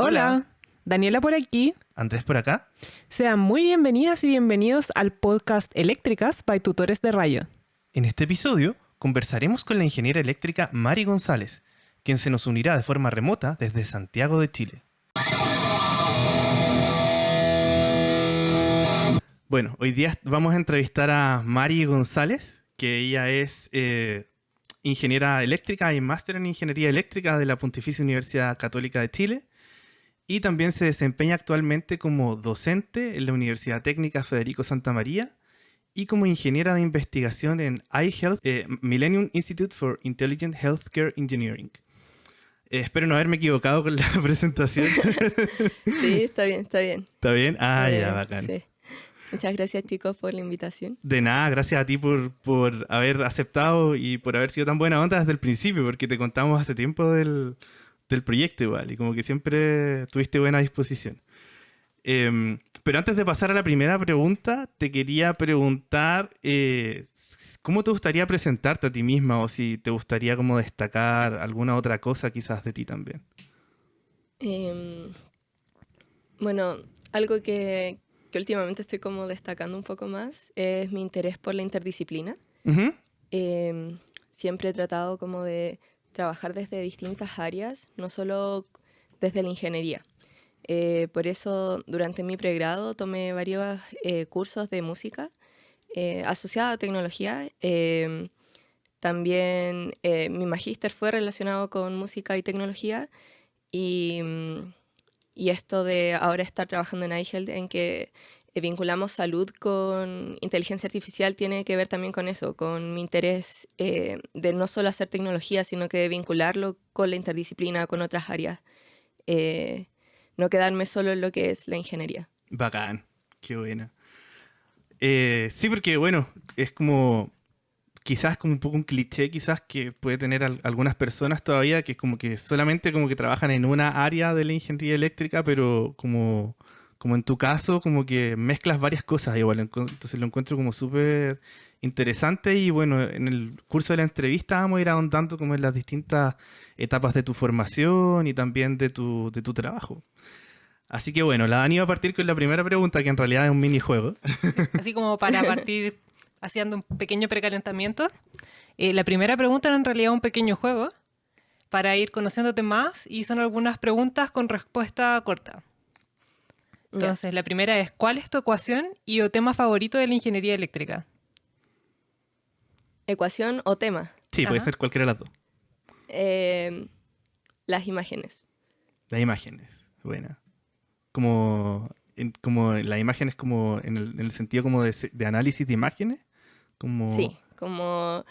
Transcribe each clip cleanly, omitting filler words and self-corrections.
Hola, Daniela por aquí. Andrés por acá. Sean muy bienvenidas y bienvenidos al podcast Eléctricas by Tutores de Rayo. En este episodio conversaremos con la ingeniera eléctrica Mari González, quien se nos unirá de forma remota desde Santiago de Chile. Bueno, hoy día vamos a entrevistar a Mari González, que ella es ingeniera eléctrica y máster en ingeniería eléctrica de la Pontificia Universidad Católica de Chile. Y también se desempeña actualmente como docente en la Universidad Técnica Federico Santa María y como ingeniera de investigación en iHealth, Millennium Institute for Intelligent Healthcare Engineering. Espero no haberme equivocado con la presentación. Sí, está bien, está bien. ¿Está bien? Ah, ya, bacán. Sí. Muchas gracias, chicos, por la invitación. De nada, gracias a ti por haber aceptado y por haber sido tan buena onda desde el principio, porque te contamos hace tiempo del proyecto igual, y como que siempre tuviste buena disposición. Pero antes de pasar a la primera pregunta, te quería preguntar ¿cómo te gustaría presentarte a ti misma? O si te gustaría como destacar alguna otra cosa quizás de ti también. Bueno, algo que últimamente estoy como destacando un poco más es mi interés por la interdisciplina. Uh-huh. Siempre he tratado como de trabajar desde distintas áreas, no solo desde la ingeniería. Por eso, durante mi pregrado tomé varios cursos de música asociada a tecnología. También mi magíster fue relacionado con música y tecnología y esto de ahora estar trabajando en iHealth, en que vinculamos salud con inteligencia artificial, tiene que ver también con eso, con mi interés de no solo hacer tecnología, sino que de vincularlo con la interdisciplina, con otras áreas. No quedarme solo en lo que es la ingeniería. Bacán, qué buena. Sí, porque bueno, es como quizás como un poco un cliché quizás que puede tener algunas personas todavía, que es como que solamente como que trabajan en una área de la ingeniería eléctrica, pero como en tu caso, como que mezclas varias cosas igual. Entonces lo encuentro como súper interesante y bueno, en el curso de la entrevista vamos a ir ahondando como en las distintas etapas de tu formación y también de tu trabajo. Así que bueno, la Dani va a partir con la primera pregunta, que en realidad es un minijuego. Así como para partir haciendo un pequeño precalentamiento. La primera pregunta era en realidad un pequeño juego para ir conociéndote más y son algunas preguntas con respuesta corta. Entonces, la primera es, ¿cuál es tu ecuación y o tema favorito de la ingeniería eléctrica? ¿Ecuación o tema? Sí, puede ser cualquiera de las dos. Las imágenes. Las imágenes, buena. Como las imágenes como en el sentido como de análisis de imágenes. Sí, como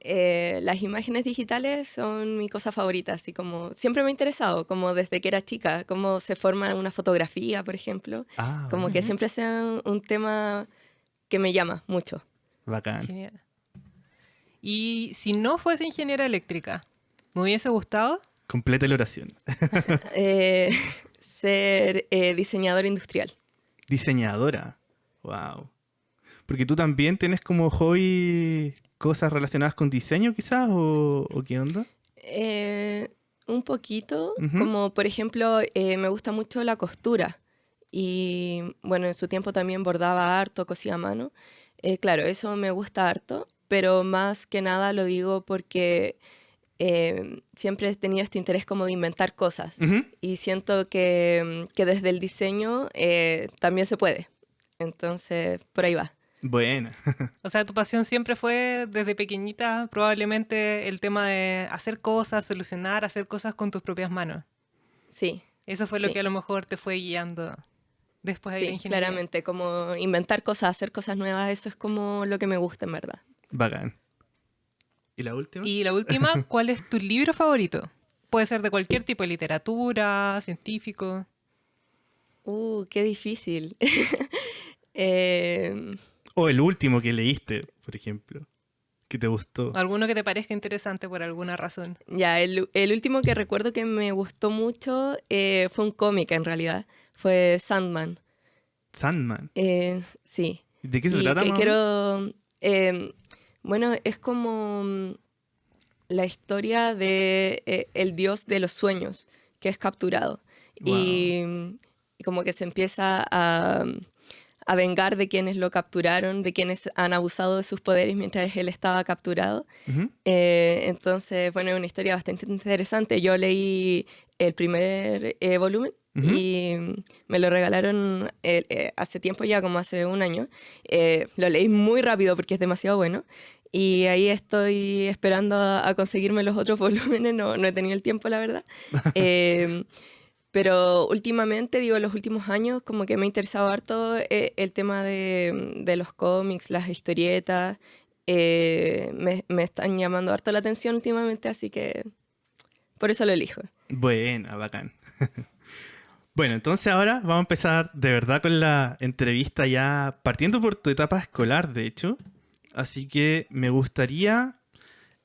las imágenes digitales son mi cosa favorita, así como siempre me ha interesado, como desde que era chica, cómo se forma una fotografía, por ejemplo, como bueno. que siempre sea un tema que me llama mucho. Bacán. Genial. Y si no fuese ingeniera eléctrica, ¿me hubiese gustado? Completa la oración. Ser diseñadora industrial. Diseñadora. Wow. Porque tú también tienes como hobby cosas relacionadas con diseño quizás, o qué onda. Un poquito, Uh-huh. como por ejemplo me gusta mucho la costura y bueno, en su tiempo también bordaba harto, cosía a mano. Claro, eso me gusta harto, pero más que nada lo digo porque siempre he tenido este interés como de inventar cosas. Uh-huh. Y siento que desde el diseño también se puede. Entonces, por ahí va. Buena. O sea, tu pasión siempre fue desde pequeñita probablemente el tema de hacer cosas, solucionar, hacer cosas con tus propias manos. Sí. Eso fue lo que a lo mejor te fue guiando después de la Sí, ingeniería. claramente, como inventar cosas, hacer cosas nuevas, eso es como lo que me gusta en verdad. Bacán. ¿Y la última? Y la última, ¿cuál es tu libro favorito? Puede ser de cualquier tipo de literatura, científico. Qué difícil. O el último que leíste, por ejemplo, que te gustó. Alguno que te parezca interesante por alguna razón. Ya, el último que recuerdo que me gustó mucho fue un cómic en realidad. Fue Sandman. Sandman. Sí. ¿De qué se trata, mamá? Bueno, es como la historia de el dios de los sueños que es capturado. Wow. Y como que se empieza a vengar de quienes lo capturaron, de quienes han abusado de sus poderes mientras él estaba capturado. Ujú. Entonces, bueno, es una historia bastante interesante. Yo leí el primer volumen Ujú. y me lo regalaron hace tiempo ya, como hace un año. Lo leí muy rápido porque es demasiado bueno. Y ahí estoy esperando a conseguirme los otros volúmenes. No he tenido el tiempo, la verdad. Eh, pero últimamente, digo, en los últimos años, como que me ha interesado harto el tema de los cómics, las historietas. Me están llamando harto la atención últimamente, así que por eso lo elijo. Buena, bacán. Bueno, entonces ahora vamos a empezar de verdad con la entrevista ya partiendo por tu etapa escolar, de hecho. Así que me gustaría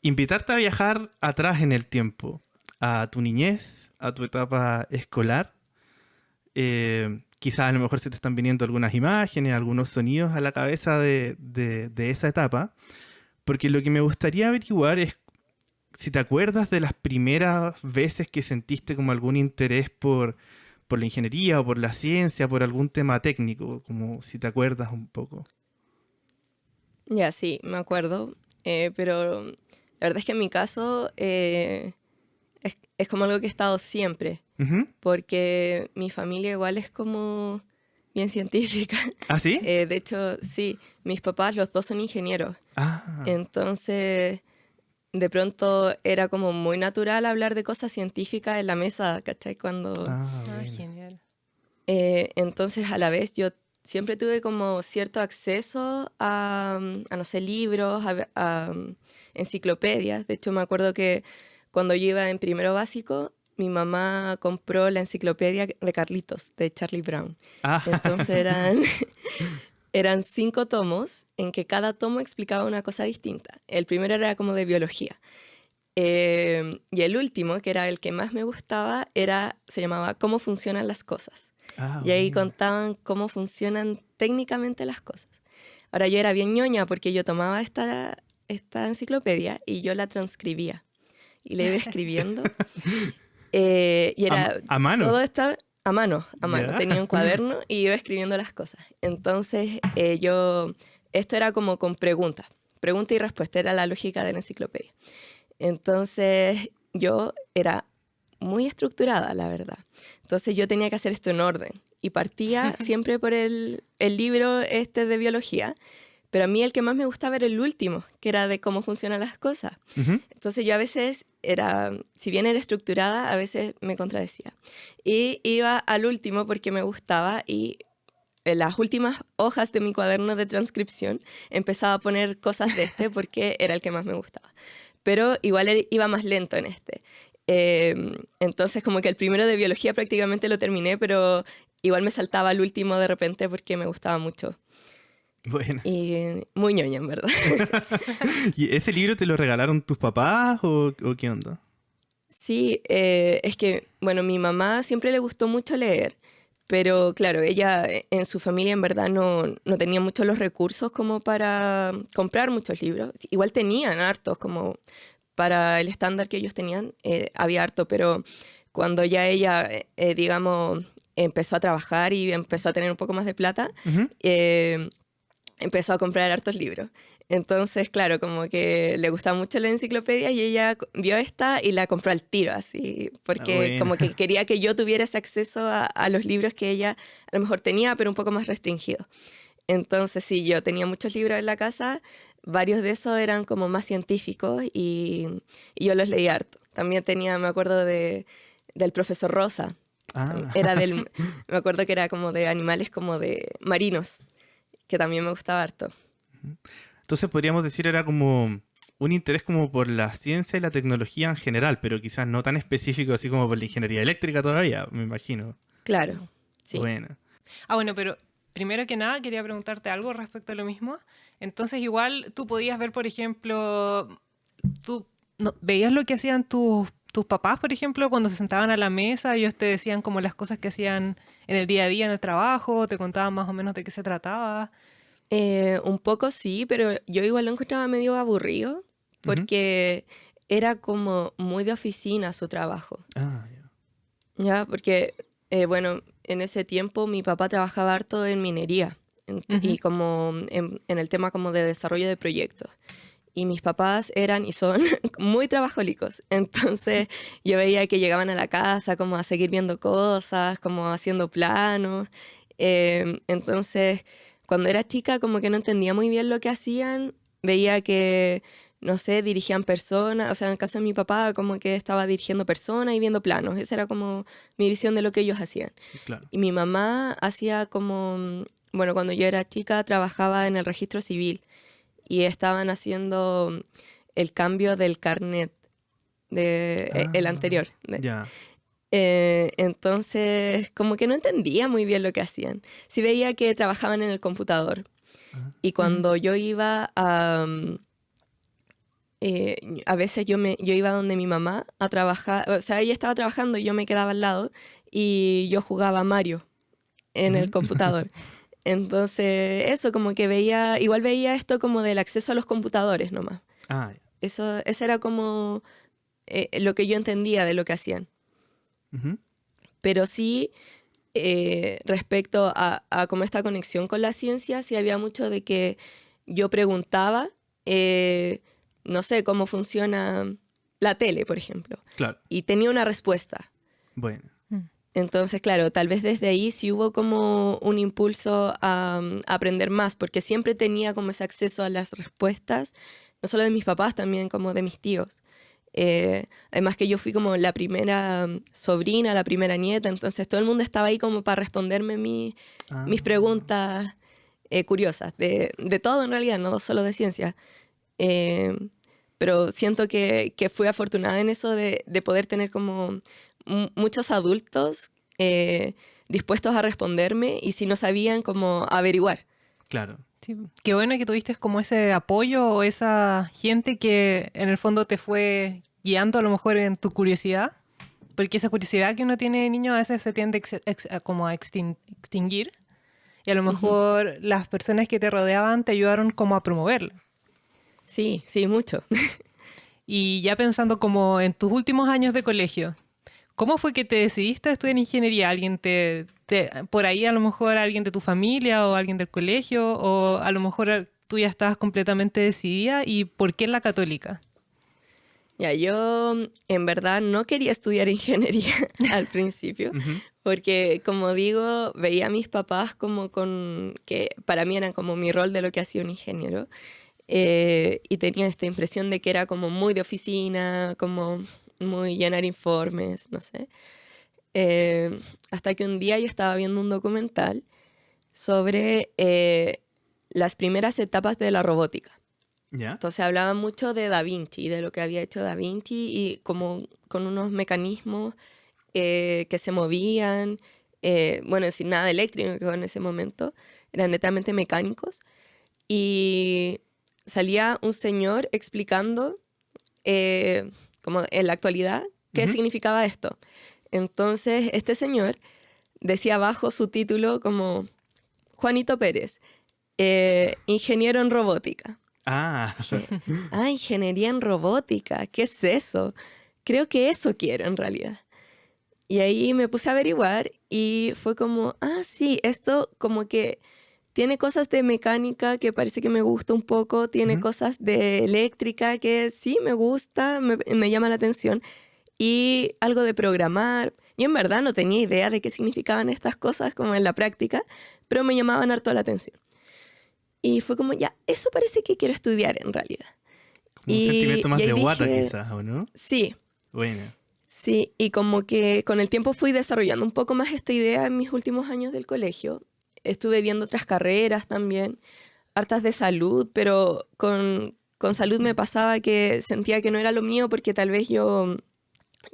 invitarte a viajar atrás en el tiempo, a tu niñez, a tu etapa escolar. Quizás a lo mejor se te están viniendo algunas imágenes, algunos sonidos a la cabeza de esa etapa, porque lo que me gustaría averiguar es si te acuerdas de las primeras veces que sentiste como algún interés por la ingeniería o por la ciencia, por algún tema técnico, como si te acuerdas un poco. Ya, sí, me acuerdo. Pero la verdad es que en mi caso es como algo que he estado siempre, Ujú. porque mi familia igual es como bien científica. ¿Ah, sí? De hecho, sí, mis papás los dos son ingenieros. Ah, Entonces, de pronto era como muy natural hablar de cosas científicas en la mesa, ¿cachai? ah, Ah, bueno. genial. Entonces, a la vez, yo siempre tuve como cierto acceso a no sé, libros, enciclopedias. De hecho, me acuerdo que cuando yo iba en primero básico, mi mamá compró la enciclopedia de Carlitos, de Charlie Brown. Ah, Entonces eran 5 tomos en que cada tomo explicaba una cosa distinta. El primero era como de biología. Y el último, que era el que más me gustaba, se llamaba Cómo funcionan las cosas. ah, Y ahí bueno. contaban cómo funcionan técnicamente las cosas. Ahora yo era bien ñoña porque yo tomaba esta enciclopedia y yo la transcribía. Y la iba escribiendo. Y era A mano. todo está a mano, a mano. Ya. Tenía un cuaderno y iba escribiendo las cosas. Entonces esto era como con preguntas. Pregunta y respuesta, era la lógica de la enciclopedia. Entonces yo era muy estructurada, la verdad. Entonces yo tenía que hacer esto en orden. Y partía siempre por el libro este de biología. Pero a mí el que más me gustaba era el último, que era de cómo funcionan las cosas. Ujú. Entonces yo a veces si bien era estructurada, a veces me contradecía. Y iba al último porque me gustaba y en las últimas hojas de mi cuaderno de transcripción empezaba a poner cosas de este porque era el que más me gustaba. Pero igual iba más lento en este. Entonces como que el primero de biología prácticamente lo terminé, pero igual me saltaba al último de repente porque me gustaba mucho. Bueno. Y muy ñoña, en verdad. ¿Y ese libro te lo regalaron tus papás o qué onda? Sí, es que, bueno, mi mamá siempre le gustó mucho leer, pero claro, ella en su familia en verdad no tenía muchos los recursos como para comprar muchos libros. Igual tenían hartos, como para el estándar que ellos tenían, había harto, pero cuando ya ella, digamos, empezó a trabajar y empezó a tener un poco más de plata, Ujú. empezó a comprar hartos libros. Entonces, claro, como que le gustaba mucho la enciclopedia y ella vio esta y la compró al tiro, así, Ah, porque bueno. como que quería que yo tuviera ese acceso a los libros que ella a lo mejor tenía, pero un poco más restringido. Entonces, sí, yo tenía muchos libros en la casa, varios de esos eran como más científicos y yo los leía harto. También tenía, me acuerdo del profesor Rosa, Ah. me acuerdo que era como de animales como de marinos, que también me gustaba harto. Entonces podríamos decir era como un interés como por la ciencia y la tecnología en general, pero quizás no tan específico así como por la ingeniería eléctrica todavía, me imagino. Claro, sí. Bueno. Ah, bueno, pero primero que nada quería preguntarte algo respecto a lo mismo. Entonces, igual tú podías ver, por ejemplo, tú veías lo que hacían tus papás, por ejemplo, cuando se sentaban a la mesa, ellos te decían como las cosas que hacían en el día a día en el trabajo, te contaban más o menos de qué se trataba. Un poco sí, pero yo igual lo encontraba medio aburrido Ujú. porque era como muy de oficina su trabajo, Ah, ya. ¿ya? Porque Bueno, en ese tiempo mi papá trabajaba harto en minería y como en el tema como de desarrollo de proyectos. Y mis papás eran y son muy trabajólicos. Entonces yo veía que llegaban a la casa como a seguir viendo cosas, como haciendo planos. Entonces, cuando era chica como que no entendía muy bien lo que hacían. Veía que, no sé, dirigían personas. O sea, en el caso de mi papá como que estaba dirigiendo personas y viendo planos. Esa era como mi visión de lo que ellos hacían. Claro. Y mi mamá hacía como, bueno, cuando yo era chica trabajaba en el registro civil y estaban haciendo el cambio del carnet de el Ah, anterior. ya. Entonces, como que no entendía muy bien lo que hacían. Sí veía que trabajaban en el computador. Ah, Y cuando yo iba a veces yo iba donde mi mamá a trabajar, o sea, ella estaba trabajando y yo me quedaba al lado y yo jugaba Mario en el ujú. computador. Entonces, eso, como que veía, igual veía esto como del acceso a los computadores nomás. Ah, ya. Eso era como lo que yo entendía de lo que hacían. Ujú. Pero sí, respecto a como esta conexión con la ciencia, sí había mucho de que yo preguntaba, eh, no sé, cómo funciona la tele, por ejemplo, Claro. y tenía una respuesta. Bueno. Entonces, claro, tal vez desde ahí sí hubo como un impulso a aprender más, porque siempre tenía como ese acceso a las respuestas, no solo de mis papás, también como de mis tíos. Además que yo fui como la primera sobrina, la primera nieta, entonces todo el mundo estaba ahí como para responderme mis Ah, preguntas curiosas, de todo en realidad, no solo de ciencia. Eh, pero siento que fui afortunada en eso de poder tener como muchos adultos eh, dispuestos a responderme y si no sabían, como averiguar. claro. Sí, qué bueno que tuviste como ese apoyo o esa gente que en el fondo te fue guiando a lo mejor en tu curiosidad, porque esa curiosidad que uno tiene de niño a veces se tiende como a extinguir y a lo Ujú. mejor las personas que te rodeaban te ayudaron como a promoverla. Sí, sí, mucho. Y ya pensando como en tus últimos años de colegio, ¿cómo fue que te decidiste a estudiar ingeniería? ¿Alguien por ahí a lo mejor alguien de tu familia o alguien del colegio o a lo mejor tú ya estabas completamente decidida y por qué en la católica? Ya, yo en verdad no quería estudiar ingeniería al principio, Ujú. porque como digo, veía a mis papás como que para mí era como mi rol de lo que hacía un ingeniero, y tenía esta impresión de que era como muy de oficina, como muy llenar informes, no sé. Hasta que un día yo estaba viendo un documental sobre las primeras etapas de la robótica. ¿Ya? Entonces hablaban mucho de Da Vinci, de lo que había hecho Da Vinci y como con unos mecanismos que se movían, bueno, sin nada eléctrico en ese momento, eran netamente mecánicos. Y salía un señor explicando, como en la actualidad, qué Ujú. significaba esto. Entonces, este señor decía abajo su título como Juanito Pérez, ingeniero en robótica. Ah, Dije, ingeniería en robótica, ¿qué es eso? Creo que eso quiero en realidad. Y ahí me puse a averiguar y fue como, sí, esto como que tiene cosas de mecánica que parece que me gusta un poco, tiene ujú. cosas de eléctrica que sí me gusta, me llama la atención, y algo de programar. Yo en verdad no tenía idea de qué significaban estas cosas como en la práctica, pero me llamaban harto la atención. Y fue como, ya, eso parece que quiero estudiar en realidad. Como un sentimiento Y más ahí de guata dije, quizás, ¿o no? sí, Bueno. sí, y como que con el tiempo fui desarrollando un poco más esta idea en mis últimos años del colegio. Estuve viendo otras carreras también, hartas de salud, pero con salud me pasaba que sentía que no era lo mío porque tal vez yo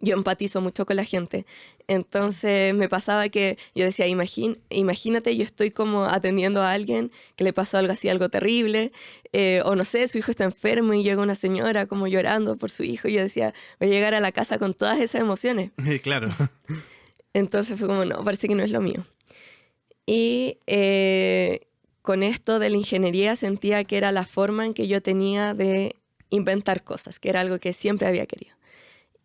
empatizo mucho con la gente. Entonces me pasaba que yo decía, imagínate, yo estoy como atendiendo a alguien que le pasó algo así, algo terrible, o no sé, su hijo está enfermo y llega una señora como llorando por su hijo, y yo decía, voy a llegar a la casa con todas esas emociones. Claro. Entonces fue como, no, parece que no es lo mío. Y con esto de la ingeniería sentía que era la forma en que yo tenía de inventar cosas, que era algo que siempre había querido.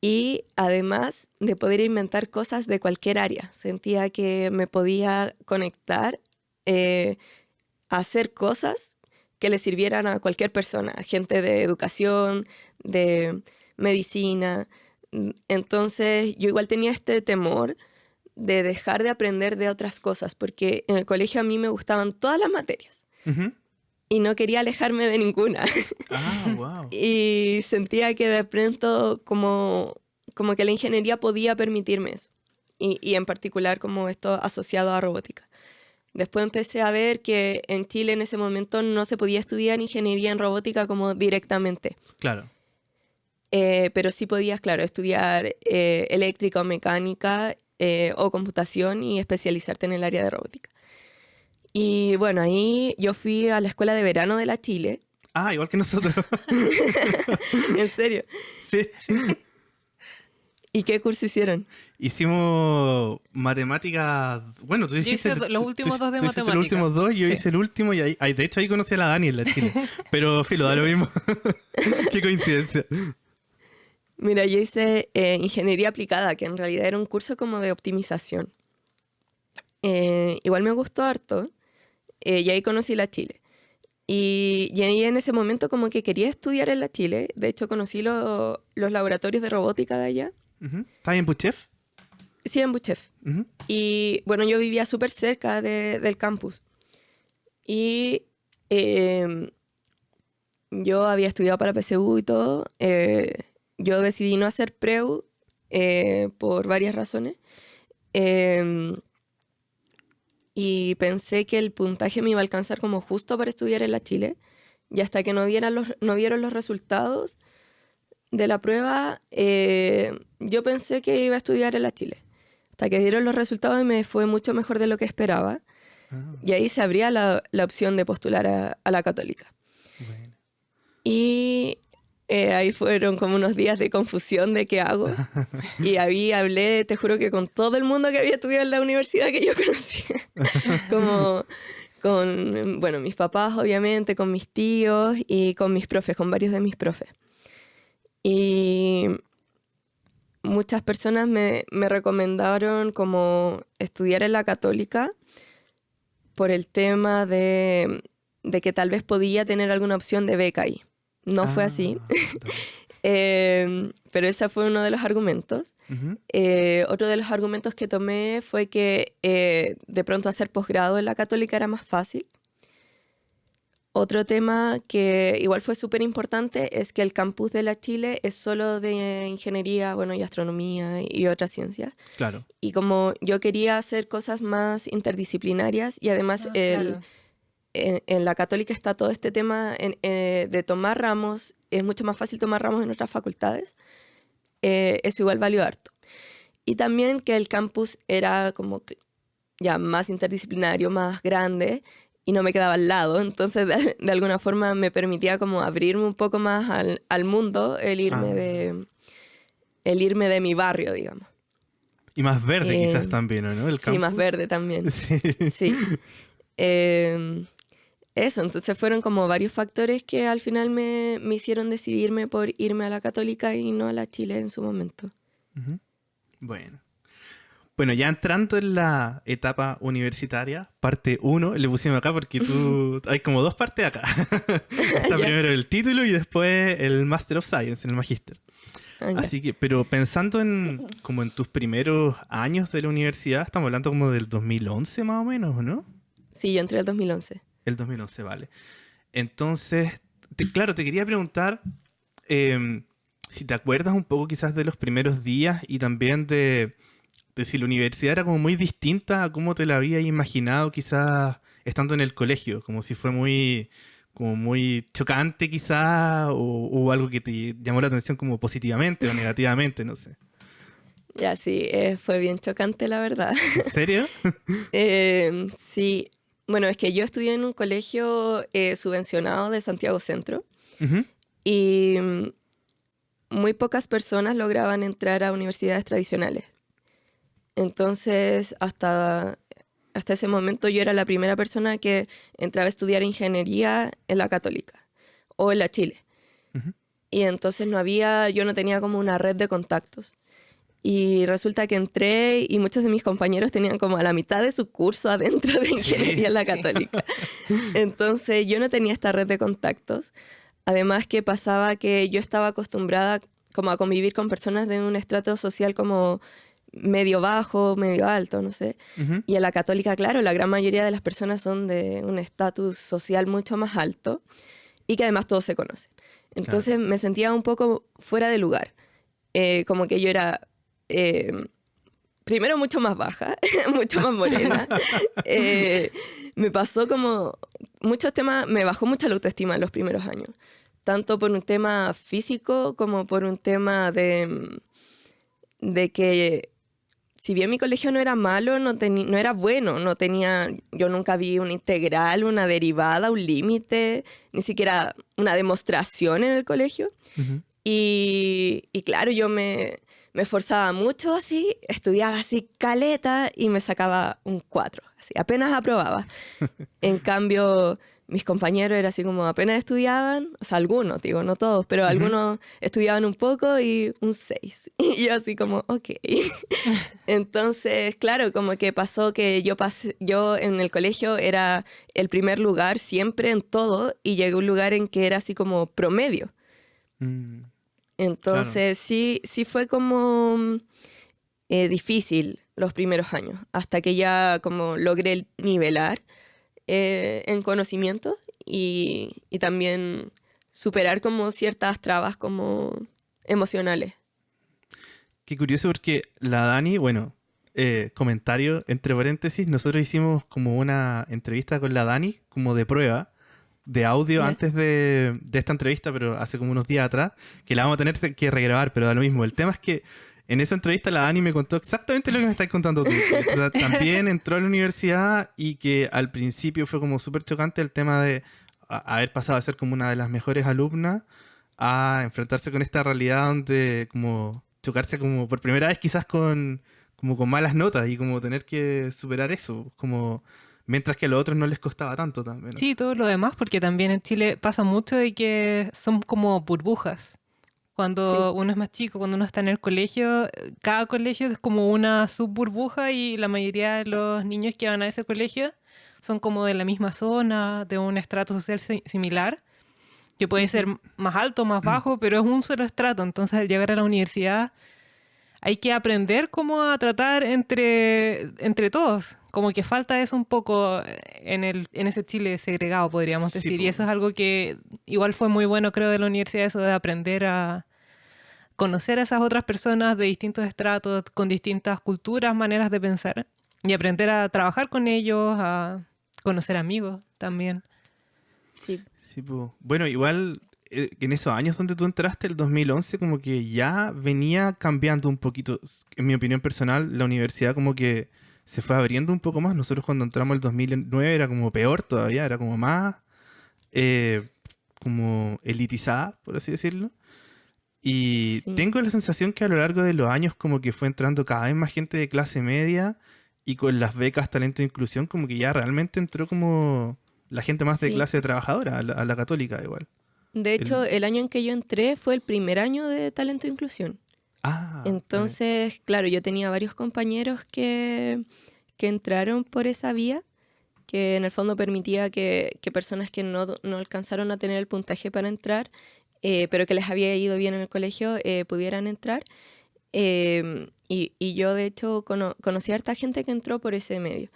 y además de poder inventar cosas de cualquier área. Sentía que me podía conectar a hacer cosas que le sirvieran a cualquier persona, gente de educación, de medicina. Entonces yo igual tenía este temor de dejar de aprender de otras cosas, porque en el colegio a mí me gustaban todas las materias Ujú. y no quería alejarme de ninguna. Ah, wow. Y sentía que de pronto como que la ingeniería podía permitirme eso. Y en particular como esto asociado a robótica. Después empecé a ver que en Chile en ese momento no se podía estudiar ingeniería en robótica como directamente. Claro. Pero sí podías, claro, estudiar eléctrica o mecánica o computación y especializarte en el área de robótica. Y bueno, ahí yo fui a la escuela de verano de la Chile. Ah, igual que nosotros. En serio. Sí. ¿Y qué curso hicieron? Hicimos matemáticas. Bueno, tú Yo hiciste hice los últimos dos de tú hiciste los matemática. últimos dos, yo Sí. hice el último y de hecho ahí conocí a la Dani en la Chile. Pero filo, da lo mismo. Qué coincidencia. Mira, yo hice ingeniería aplicada, que en realidad era un curso como de optimización. Igual me gustó harto, y ahí conocí la Chile. Y ahí en ese momento como que quería estudiar en la Chile. De hecho, conocí los laboratorios de robótica de allá. ¿Estás en Buchef? Sí, en Buchef. Ujú. Y bueno, yo vivía súper cerca del campus. Y yo había estudiado para PSU y todo. Yo decidí no hacer PREU por varias razones. Em, y pensé que el puntaje me iba a alcanzar como justo para estudiar en la Chile. Y hasta que no vieron los resultados de la prueba, yo pensé que iba a estudiar en la Chile. Hasta que dieron los resultados y me fue mucho mejor de lo que esperaba. Ah, Y ahí se abría la opción de postular a la Católica. bueno. Y ahí fueron como unos días de confusión de qué hago. Y ahí hablé, te juro que con todo el mundo que había estudiado en la universidad que yo conocía. Como con, bueno, mis papás obviamente, con mis tíos y con mis profes, con varios de mis profes. Y muchas personas me recomendaron como estudiar en la Católica por el tema de que tal vez podía tener alguna opción de beca ahí. No fue así, pero ese fue uno de los argumentos. Ujú. Otro de los argumentos que tomé fue que de pronto hacer posgrado en la Católica era más fácil. Otro tema que igual fue súper importante es que el campus de la Chile es solo de ingeniería, bueno, y astronomía y otras ciencias. Claro. Y como yo quería hacer cosas más interdisciplinarias y además Claro. en la Católica está todo este tema de tomar ramos, es mucho más fácil tomar ramos en otras facultades, eso igual valió harto. Y también que el campus era como ya más interdisciplinario, más grande, y no me quedaba al lado, entonces de alguna forma me permitía como abrirme un poco más al mundo, el irme de mi barrio, digamos. Y más verde quizás Eh, también, ¿o no? El Sí, más campus. verde también. Sí. Sí. Eso, entonces fueron como varios factores que al final me hicieron decidirme por irme a la Católica y no a la Chile en su momento. Ujú. Bueno. Bueno, ya entrando en la etapa universitaria, parte 1, le pusimos acá porque tú... Hay como dos partes acá. Está Ya. primero el título y después el Master of Science en el Magíster. Ah, ya. Así que, pero pensando en como en tus primeros años de la universidad, estamos hablando como del 2011 más o menos, ¿o no? Sí, yo entré en el 2011. El 2011, vale. Entonces, claro, te quería preguntar si te acuerdas un poco quizás de los primeros días y también de si la universidad era como muy distinta a cómo te la habías imaginado quizás estando en el colegio, como si fue como muy chocante quizás o algo que te llamó la atención como positivamente o negativamente, no sé. Ya, sí, fue bien chocante, la verdad. ¿En serio? Sí, bueno, es que yo estudié en un colegio subvencionado de Santiago Centro Ujú. y muy pocas personas lograban entrar a universidades tradicionales. Entonces, hasta ese momento yo era la primera persona que entraba a estudiar ingeniería en la Católica o en la Chile. Ujú. y entonces yo no tenía como una red de contactos. Y resulta que entré y muchos de mis compañeros tenían como a la mitad de su curso adentro de ingeniería en la Católica. Entonces yo no tenía esta red de contactos. Además que pasaba que yo estaba acostumbrada como a convivir con personas de un estrato social como medio bajo, medio alto, no sé. Ujú. Y en la Católica, claro, la gran mayoría de las personas son de un estatus social mucho más alto y que además todos se conocen. Entonces me sentía un poco fuera de lugar. Como que yo era... primero mucho más baja, mucho más morena. Me pasó como muchos temas, me bajó mucho la autoestima en los primeros años, tanto por un tema físico como por un tema de que si bien mi colegio no era malo, no era bueno, yo nunca vi una integral, una derivada, un límite, ni siquiera una demostración en el colegio. Ujú. Y claro, yo me esforzaba mucho así, estudiaba así caleta y me sacaba un 4, así, apenas aprobaba. En cambio, mis compañeros era así como apenas estudiaban, o sea, algunos, digo, no todos, pero Ujú. algunos estudiaban un poco y un 6. Y yo así como, ok. Entonces, claro, como que pasó que yo en el colegio era el primer lugar siempre en todo y llegué a un lugar en que era así como promedio. Mm, claro. Entonces sí fue como difícil los primeros años, hasta que ya como logré nivelar en conocimiento y también superar como ciertas trabas como emocionales. Qué curioso porque la Dani, bueno, comentario entre paréntesis, nosotros hicimos como una entrevista con la Dani, como de prueba, de audio ¿Ya? antes de esta entrevista, pero hace como unos días atrás, que la vamos a tener que regrabar, pero da lo mismo. El tema es que en esa entrevista la Dani me contó exactamente lo que me estás contando tú. Que también entró a la universidad y que al principio fue como súper chocante el tema de haber pasado a ser como una de las mejores alumnas a enfrentarse con esta realidad donde como chocarse como por primera vez quizás como con malas notas y como tener que superar eso, como mientras que a los otros no les costaba tanto también. Sí, todo lo demás, porque también en Chile pasa mucho de que son como burbujas. Sí, Cuando uno es más chico, cuando uno está en el colegio, cada colegio es como una subburbuja y la mayoría de los niños que van a ese colegio son como de la misma zona, de un estrato social similar, que puede ser ujú, más alto, más bajo, pero es un solo estrato. Entonces, al llegar a la universidad, hay que aprender cómo a tratar entre todos. Como que falta eso un poco en ese Chile segregado, podríamos Sí, decir. Y pues. eso es algo que igual fue muy bueno, creo, de la universidad, eso de aprender a conocer a esas otras personas de distintos estratos, con distintas culturas, maneras de pensar, y aprender a trabajar con ellos, a conocer amigos también. sí, Sí, pues. Bueno, igual en esos años donde tú entraste, el 2011, como que ya venía cambiando un poquito. En mi opinión personal, la universidad como que se fue abriendo un poco más. Nosotros cuando entramos el 2009 era como peor todavía, era como más eh, como elitizada, por así decirlo. Y sí. tengo la sensación que a lo largo de los años como que fue entrando cada vez más gente de clase media y con las becas Talento e Inclusión como que ya realmente entró como la gente más de Sí. clase trabajadora, a la católica igual. De hecho, El... el año en que yo entré fue el primer año de Talento e Inclusión. Ah, vale. Entonces, claro, yo tenía varios compañeros que entraron por esa vía, que en el fondo permitía que personas que no alcanzaron a tener el puntaje para entrar, pero que les había ido bien en el colegio, pudieran entrar. Y yo, de hecho, conocí a harta gente que entró por ese medio.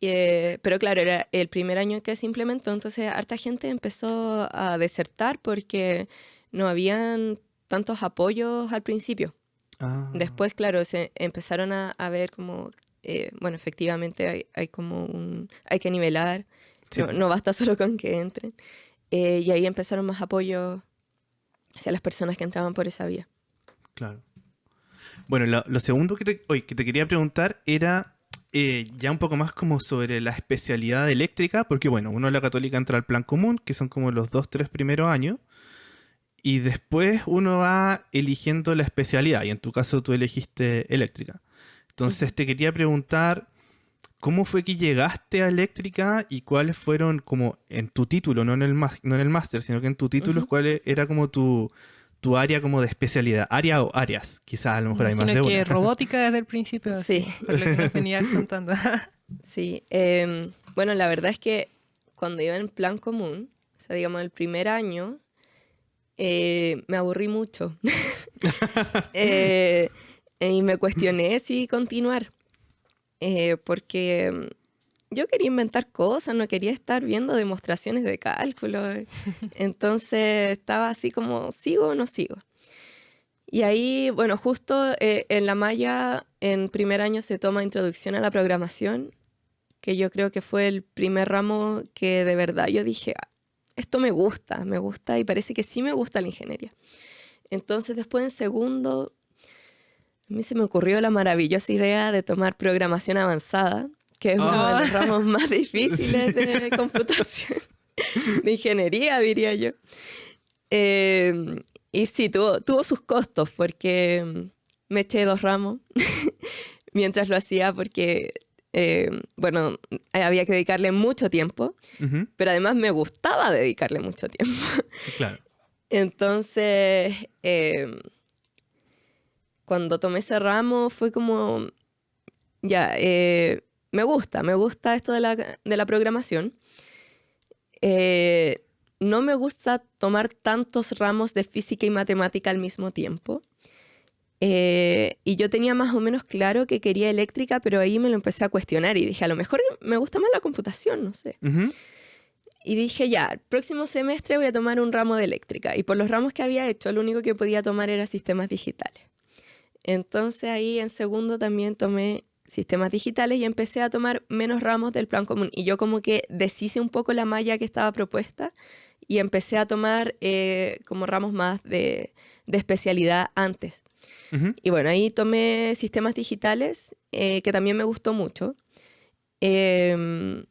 Pero claro, era el primer año que se implementó, entonces harta gente empezó a desertar porque no habían tantos apoyos al principio. Ah, Después, claro, se empezaron a ver como, bueno, efectivamente hay como hay que nivelar, sí, no, po, no basta solo con que entren. Y ahí empezaron más apoyos hacia las personas que entraban por esa vía. claro. Bueno, lo segundo que te quería preguntar era ya un poco más como sobre la especialidad eléctrica, porque bueno, uno en la católica entra al plan común, que son como los 2, 3 primeros años, y después uno va eligiendo la especialidad, y en tu caso tú elegiste eléctrica. Entonces Ujú, te quería preguntar, ¿cómo fue que llegaste a eléctrica y cuáles fueron como en tu título, no en el máster, sino que en tu título, ujú. cuál era como tu área como de especialidad? ¿Área o áreas? Quizás a lo mejor hay más de Imagino que una. robótica desde el principio, así, Sí. por lo que nos venías contando. Sí, bueno, la verdad es que cuando iba en plan común, o sea, digamos el primer año, me aburrí mucho. Y me cuestioné si continuar, porque yo quería inventar cosas, no quería estar viendo demostraciones de cálculo. Entonces estaba así como, ¿sigo o no sigo? Y ahí, bueno, justo en la malla, en primer año se toma introducción a la programación, que yo creo que fue el primer ramo que de verdad yo dije, "Ah, esto me gusta y parece que sí me gusta la ingeniería". Entonces después en segundo, a mí se me ocurrió la maravillosa idea de tomar programación avanzada, que es uno de los ramos más difíciles de computación, de ingeniería, diría yo. Y sí, tuvo sus costos porque me eché 2 ramos mientras lo hacía porque, bueno, había que dedicarle mucho tiempo, Ujú, pero además me gustaba dedicarle mucho tiempo. claro. Entonces, cuando tomé ese ramo fue como, ya, me gusta esto de la programación. No me gusta tomar tantos ramos de física y matemática al mismo tiempo. Y yo tenía más o menos claro que quería eléctrica, pero ahí me lo empecé a cuestionar y dije, a lo mejor me gusta más la computación, no sé. Ujú, Y dije, ya, el próximo semestre voy a tomar un ramo de eléctrica. Y por los ramos que había hecho, lo único que podía tomar era sistemas digitales. Entonces ahí en segundo también tomé sistemas digitales y empecé a tomar menos ramos del plan común. Y yo como que deshice un poco la malla que estaba propuesta y empecé a tomar como ramos más de especialidad antes. ujú. Y bueno, ahí tomé sistemas digitales, que también me gustó mucho. Em,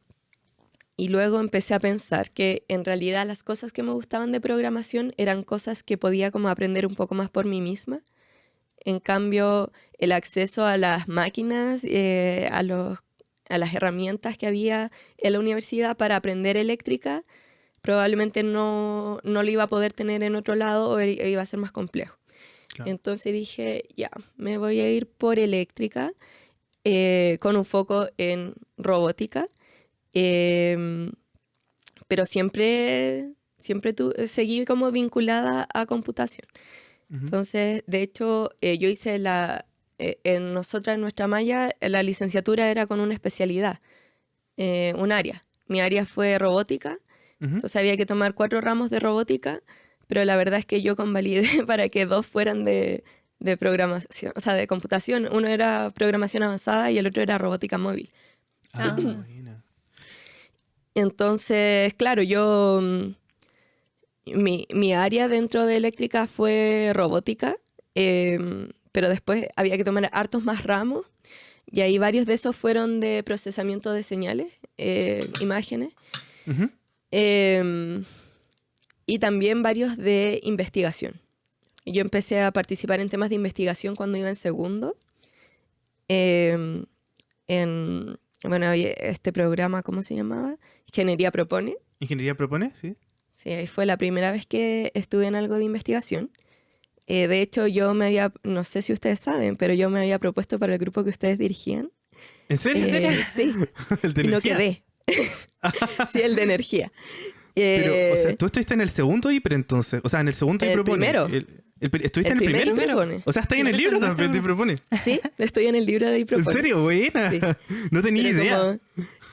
y luego empecé a pensar que en realidad las cosas que me gustaban de programación eran cosas que podía como aprender un poco más por mí misma. En cambio, el acceso a las máquinas, a las herramientas que había en la universidad para aprender eléctrica, probablemente no lo iba a poder tener en otro lado o iba a ser más complejo. Claro. Entonces dije, ya, me voy a ir por eléctrica, con un foco en robótica, em, pero siempre seguí como vinculada a computación. Ujú. Entonces, de hecho, yo hice en nuestra malla, la licenciatura era con una especialidad, un área. Mi área fue robótica, Ujú. entonces había que tomar 4 ramos de robótica, pero la verdad es que yo convalidé para que 2 fueran de programación, o sea, de computación. Uno era programación avanzada y el otro era robótica móvil. Ah, Ah. buena. Entonces, claro, mi área dentro de eléctrica fue robótica, pero después había que tomar hartos más ramos y ahí varios de esos fueron de procesamiento de señales, imágenes, Ujú. em, y también varios de investigación. Yo empecé a participar en temas de investigación cuando iba en segundo. em, bueno, había este programa, ¿cómo se llamaba? Ingeniería Propone. ¿Ingeniería propone? Sí. Sí, ahí fue la primera vez que estuve en algo de investigación. De hecho, no sé si ustedes saben, pero yo me había propuesto para el grupo que ustedes dirigían. ¿En serio? Sí, ¿El de y no energía? quedé. Sí, el de energía. Pero, o sea, Eh, tú estuviste en el segundo IPRE entonces. O sea, en el segundo En y el propone. primero. ¿Estuviste el en el primer primero? Propone. O sea, está Sí, en el por eso libro no también, te estaba- propone. Sí, estoy en el libro de ¿En Ipropone. serio? Buena. Sí. No tenía Pero idea.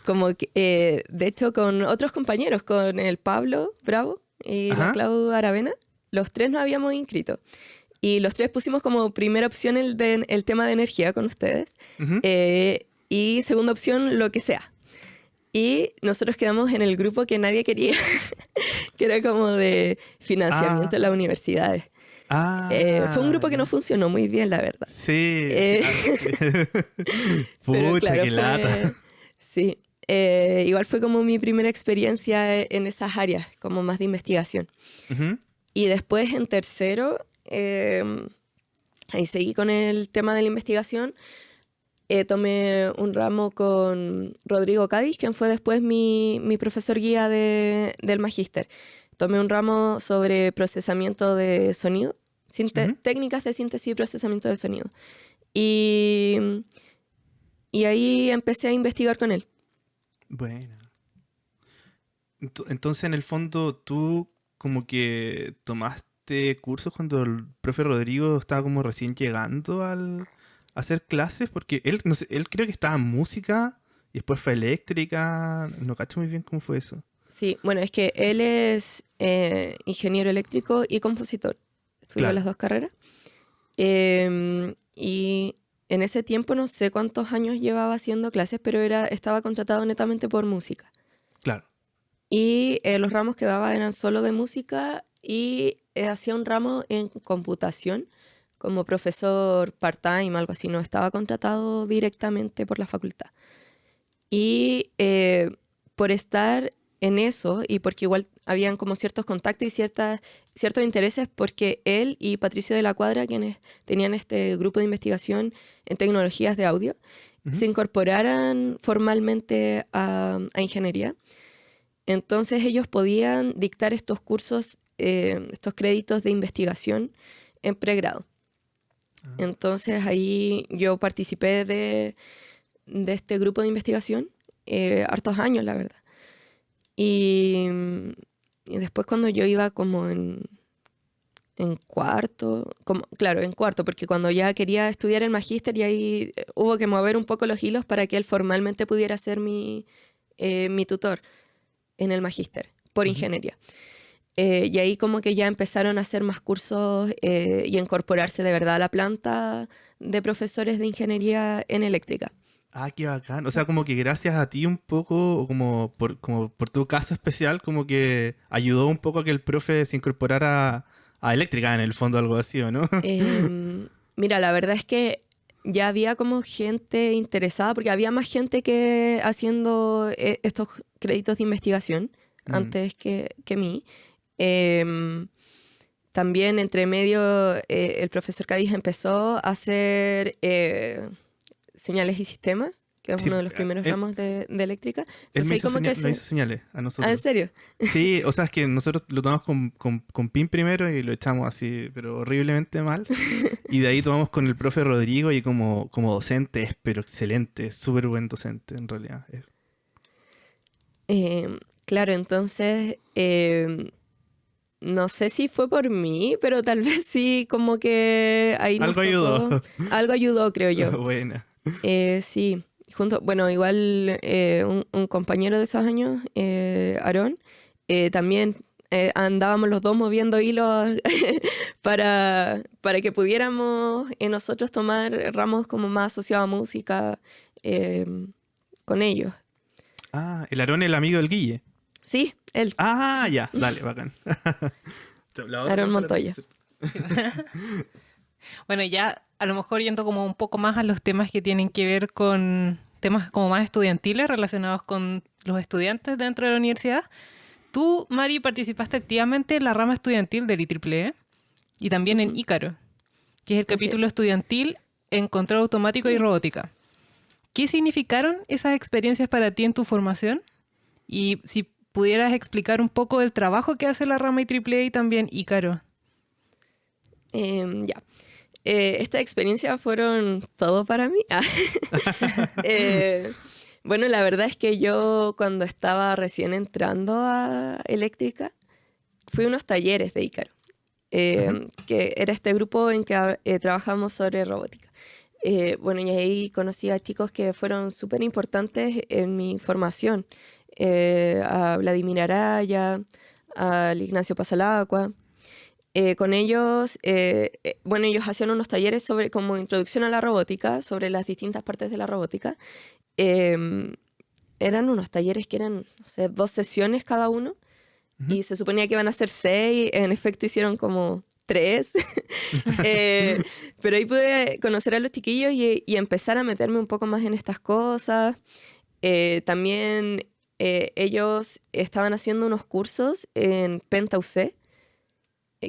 como que, de hecho, con otros compañeros, con el Pablo Bravo y la Ajá. Clau Aravena, los 3 nos habíamos inscrito. Y los 3 pusimos como primera opción el tema de energía con ustedes. Ujú. Y segunda opción, lo que sea. Y nosotros quedamos en el grupo que nadie quería, que era como de financiamiento Ah. en las universidades. Fue un grupo que no Ya. funcionó muy bien, la verdad. Sí. Eh, Pero Pucha, claro, qué lata. sí. Igual fue como mi primera experiencia en esas áreas, como más de investigación. Ujú. Y después en tercero, ahí seguí con el tema de la investigación. Tomé un ramo con Rodrigo Cádiz, quien fue después mi profesor guía del magíster. Tomé un ramo sobre procesamiento de sonido técnicas de síntesis y procesamiento de sonido. Y ahí empecé a investigar con él. Bueno. Entonces, en el fondo, tú como que tomaste cursos cuando el profe Rodrigo estaba como recién llegando a hacer clases, porque él, no sé, él creo que estaba en música y después fue eléctrica. No cacho muy bien cómo fue eso. Sí, bueno, es que él es ingeniero eléctrico y compositor. Estudió Claro. las dos carreras. Y en ese tiempo no sé cuántos años llevaba haciendo clases, pero estaba contratado netamente por música. Claro. Y los ramos que daba eran solo de música y hacía un ramo en computación como profesor part-time, algo así. No estaba contratado directamente por la facultad. Y por estar en eso y porque igual habían como ciertos contactos y ciertos intereses, porque él y Patricio de la Cuadra, quienes tenían este grupo de investigación en tecnologías de audio, Ujú. se incorporaran formalmente a ingeniería. Entonces ellos podían dictar estos cursos, estos créditos de investigación en pregrado. Ah, Entonces ahí yo participé de este grupo de investigación, hartos años, la verdad. Y, y después cuando yo iba como en cuarto, claro, en cuarto, porque cuando ya quería estudiar el magíster y ahí hubo que mover un poco los hilos para que él formalmente pudiera ser mi tutor en el magíster por ujú. ingeniería. Y ahí como que ya empezaron a hacer más cursos y a incorporarse de verdad a la planta de profesores de ingeniería en eléctrica. Ah, qué bacán. O sea, como que gracias a ti un poco, o como por tu caso especial, como que ayudó un poco a que el profe se incorporara a eléctrica, en el fondo, algo así, ¿o no? Mira, la verdad es que ya había como gente interesada, porque había más gente que haciendo estos créditos de investigación Mm. antes que mí. Em, También entre medio el profesor Cádiz empezó a hacer señales y sistemas, que es Sí, uno de los primeros él, ramos de eléctrica. él Entonces ahí como que me hizo señales a Ah, ¿en nosotros. serio? Sí, o sea, es que nosotros lo tomamos con PIN primero y lo echamos así, pero horriblemente mal. Y de ahí tomamos con el profe Rodrigo y como docente es, pero excelente, es súper buen docente en realidad. Claro, entonces no sé si fue por mí, pero tal vez sí como que ahí nos Algo ayudó. tocó, algo ayudó, creo yo. Buena. Sí, bueno, igual un compañero de esos años, Aarón, también andábamos los dos moviendo hilos para que pudiéramos nosotros tomar ramos como más asociados a música eh, con ellos. Ah, el Aarón, el amigo del Guille. Sí, él, Ah, ya, dale, bacán. La otra Aarón parte la tengo, Montoya. ¿cierto? Bueno, ya a lo mejor yendo como un poco más a los temas que tienen que ver con temas como más estudiantiles relacionados con los estudiantes dentro de la universidad. Tú, Mari, participaste activamente en la rama estudiantil del IEEE y también en Ujú, Ícaro, que es el así es. capítulo estudiantil en control automático y robótica. ¿Qué significaron esas experiencias para ti en tu formación? Y si pudieras explicar un poco el trabajo que hace la rama IEEE y también Ícaro. Ya. Estas experiencias fueron todo para mí. Eh, bueno, la verdad es que yo cuando estaba recién entrando a eléctrica, fui a unos talleres de Ícaro, Ujú. que era este grupo en que trabajamos sobre robótica. Bueno, y ahí conocí a chicos que fueron súper importantes en mi formación. A Vladimir Araya, al Ignacio Pasalacqua. Con ellos, bueno, ellos hacían unos talleres sobre como introducción a la robótica, sobre las distintas partes de la robótica. Em, Eran unos talleres que eran, no sé, 2 sesiones cada uno Ujú. y se suponía que iban a ser 6, en efecto hicieron como 3. Eh, pero ahí pude conocer a los chiquillos y empezar a meterme un poco más en estas cosas. También ellos estaban haciendo unos cursos en Penta UC,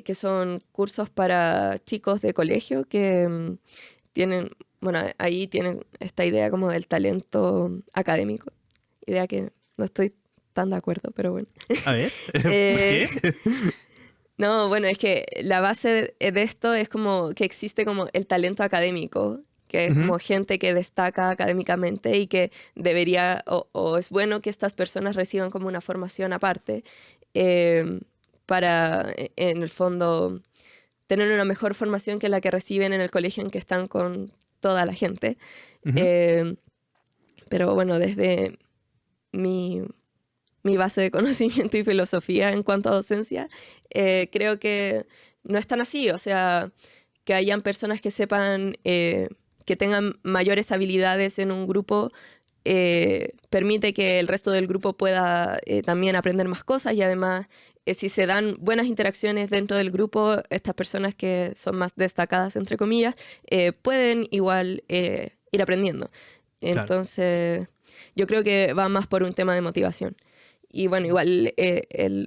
que son cursos para chicos de colegio que tienen, bueno, ahí tienen esta idea como del talento académico, idea que no estoy tan de acuerdo, pero bueno. A ver, ¿por Eh, qué? No, bueno, es que la base de esto es como que existe como el talento académico, que es Ujú. como gente que destaca académicamente y que debería, o es bueno que estas personas reciban como una formación aparte eh, para, en el fondo, tener una mejor formación que la que reciben en el colegio en que están con toda la gente. Ujú. Eh, pero bueno, desde mi, mi base de conocimiento y filosofía en cuanto a docencia, creo que no es tan así. O sea, que hayan personas que sepan, que tengan mayores habilidades en un grupo, permite que el resto del grupo pueda también aprender más cosas y además, si se dan buenas interacciones dentro del grupo, estas personas que son más destacadas, entre comillas, pueden igual ir aprendiendo. Claro. Entonces, yo creo que va más por un tema de motivación. Y bueno, igual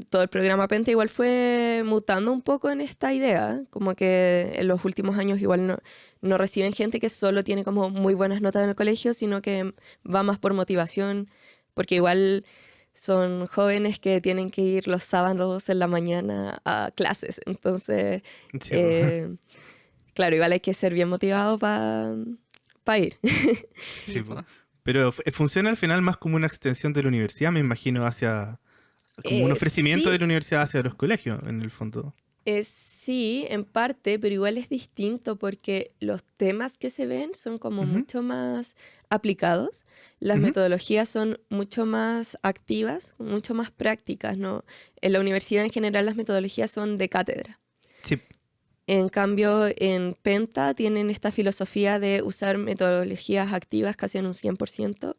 todo el programa Penta igual fue mutando un poco en esta idea, como que en los últimos años igual no reciben gente que solo tiene como muy buenas notas en el colegio, sino que va más por motivación, porque igual son jóvenes que tienen que ir los sábados en la mañana a clases. Entonces, Sí, po. claro, igual hay que ser bien motivado para ir. Sí, Sí, po. po. Pero funciona al final más como una extensión de la universidad, me imagino, hacia... Como un ofrecimiento de Sí, la universidad hacia los colegios, en el fondo. sí, en parte, pero igual es distinto porque los temas que se ven son como Ujú, mucho más aplicados, las ujú. metodologías son mucho más activas, mucho más prácticas, ¿no? En la universidad en general las metodologías son de cátedra. Sí, En cambio, en Penta tienen esta filosofía de usar metodologías activas casi en un 100%.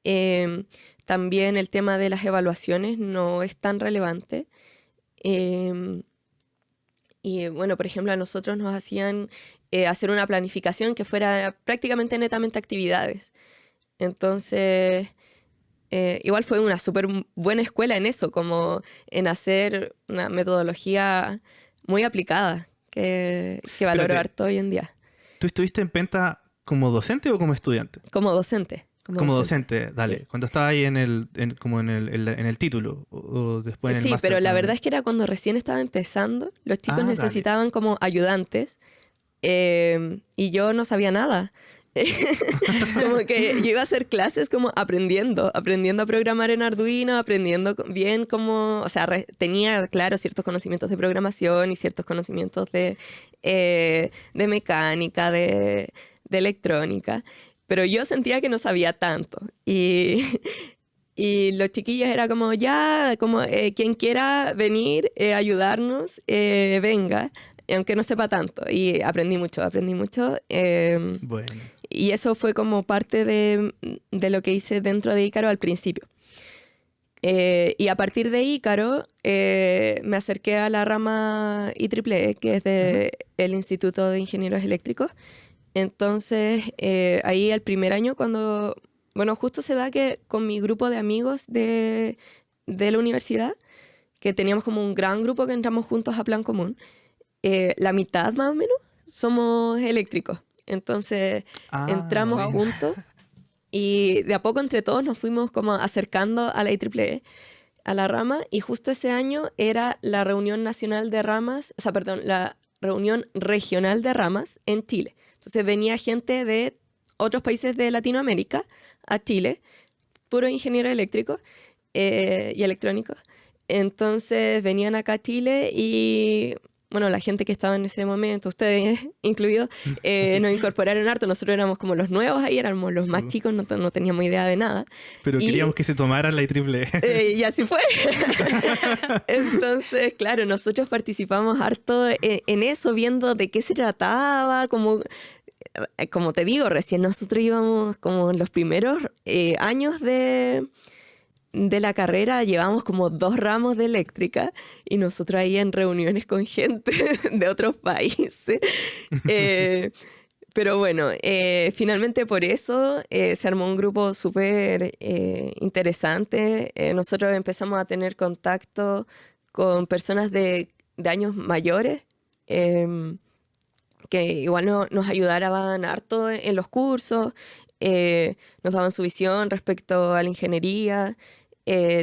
Em, También el tema de las evaluaciones no es tan relevante. Em, Y bueno, por ejemplo, a nosotros nos hacían hacer una planificación que fuera prácticamente netamente actividades. Entonces, igual fue una súper buena escuela en eso, como en hacer una metodología muy aplicada, que valoro espérate. harto hoy en día, ¿Tú estuviste en Penta como docente o como estudiante? como docente, como Como docente. docente, Sí. dale. Cuando estaba ahí como en el título o después en el Sí, máster pero la verdad también. es que era cuando recién estaba empezando, los chicos Ah, dale. necesitaban como ayudantes y yo no sabía nada. Como que yo iba a hacer clases como aprendiendo a programar en Arduino, aprendiendo bien cómo, o sea, tenía, claro, ciertos conocimientos de programación y ciertos conocimientos de mecánica, de electrónica, pero yo sentía que no sabía tanto. Y, y los chiquillos era como, ya, como quien quiera venir, ayudarnos, venga, aunque no sepa tanto. Y aprendí mucho, aprendí mucho. Bueno. Y eso fue como parte de lo que hice dentro de Ícaro al principio. Y a partir de Ícaro me acerqué a la rama IEEE, que es Ujú. del Instituto de Ingenieros Eléctricos. Entonces, ahí el primer año cuando, bueno, justo se da que con mi grupo de amigos de la universidad, que teníamos como un gran grupo que entramos juntos a Plan Común, la mitad más o menos somos eléctricos. Entonces Ah, entramos Wow. bueno. juntos y de a poco entre todos nos fuimos como acercando a la IEEE, a la rama, y justo ese año era la reunión nacional de ramas, o sea, perdón, la reunión regional de ramas en Chile. Entonces venía gente de otros países de Latinoamérica a Chile, puro ingeniero eléctrico y electrónico. Entonces venían acá a Chile y, bueno, la gente que estaba en ese momento, ustedes incluidos, nos incorporaron harto. Nosotros éramos como los nuevos ahí, éramos los Sí, más po. chicos, no teníamos idea de nada. Pero Y, queríamos que se tomaran la IEEE. y así fue. Entonces, claro, nosotros participamos harto en eso, viendo de qué se trataba, como te digo, recién nosotros íbamos como en los primeros años de la carrera, llevamos como 2 ramos de eléctrica y nosotros ahí en reuniones con gente de otros países. Eh, pero bueno, finalmente por eso se armó un grupo súper interesante. Nosotros empezamos a tener contacto con personas de años mayores. em, que igual nos ayudaban harto en los cursos, nos daban su visión respecto a la ingeniería.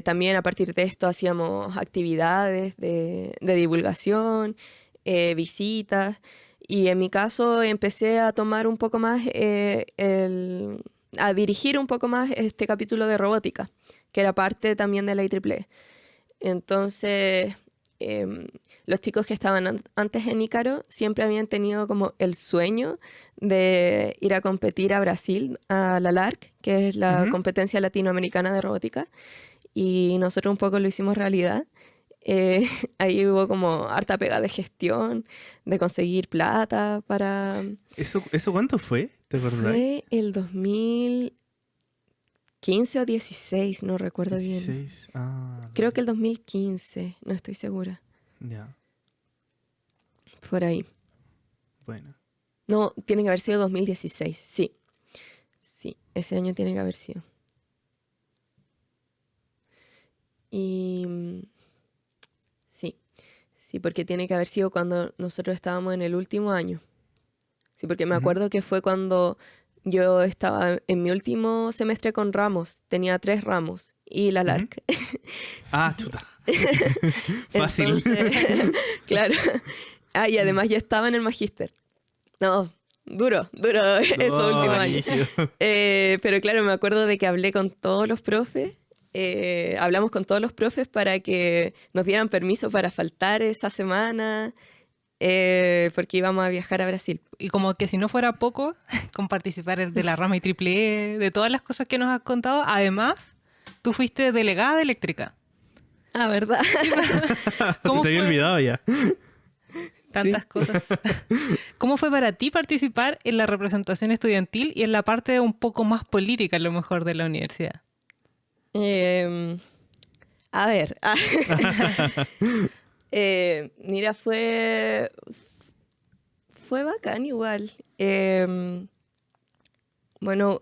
También a partir de esto hacíamos actividades de divulgación, visitas, y en mi caso empecé a tomar un poco más, a dirigir un poco más este capítulo de robótica, que era parte también de la IEEE. Entonces, los chicos que estaban antes en Ícaro siempre habían tenido como el sueño de ir a competir a Brasil, a la LARC, que es la Ujú. competencia latinoamericana de robótica, y nosotros un poco lo hicimos realidad. Eh, Ahí hubo como harta pega de gestión, de conseguir plata para... ¿Eso cuánto fue? ¿Te acordáis? Fue el 2015 o 16, no recuerdo bien. 16. Ah, Creo que el 2015, no estoy segura. ya. Por ahí. Bueno. No, tiene que haber sido 2016, sí. Sí, ese año tiene que haber sido. Y sí, sí, porque tiene que haber sido cuando nosotros estábamos en el último año. Sí, porque me Ujú. acuerdo que fue cuando yo estaba en mi último semestre con ramos, tenía 3 ramos y la Ujú. LARC. Ah, chuta. Fácil. Entonces, claro. Ah, y además ya estaba en el magíster. No, duro esos Oh, últimos años. brígido. Pero claro, me acuerdo de que hablé con todos los profes, hablamos con todos los profes para que nos dieran permiso para faltar esa semana, porque íbamos a viajar a Brasil. Y como que si no fuera poco, con participar de la rama IEEE, de todas las cosas que nos has contado, además, tú fuiste delegada de eléctrica. Ah, ¿verdad? Se ¿Cómo te había fue? olvidado ya. Tantas Sí. cosas. ¿Cómo fue para ti participar en la representación estudiantil y en la parte un poco más política, a lo mejor, de la universidad? Em, a ver. Mira, fue bacán igual. Bueno,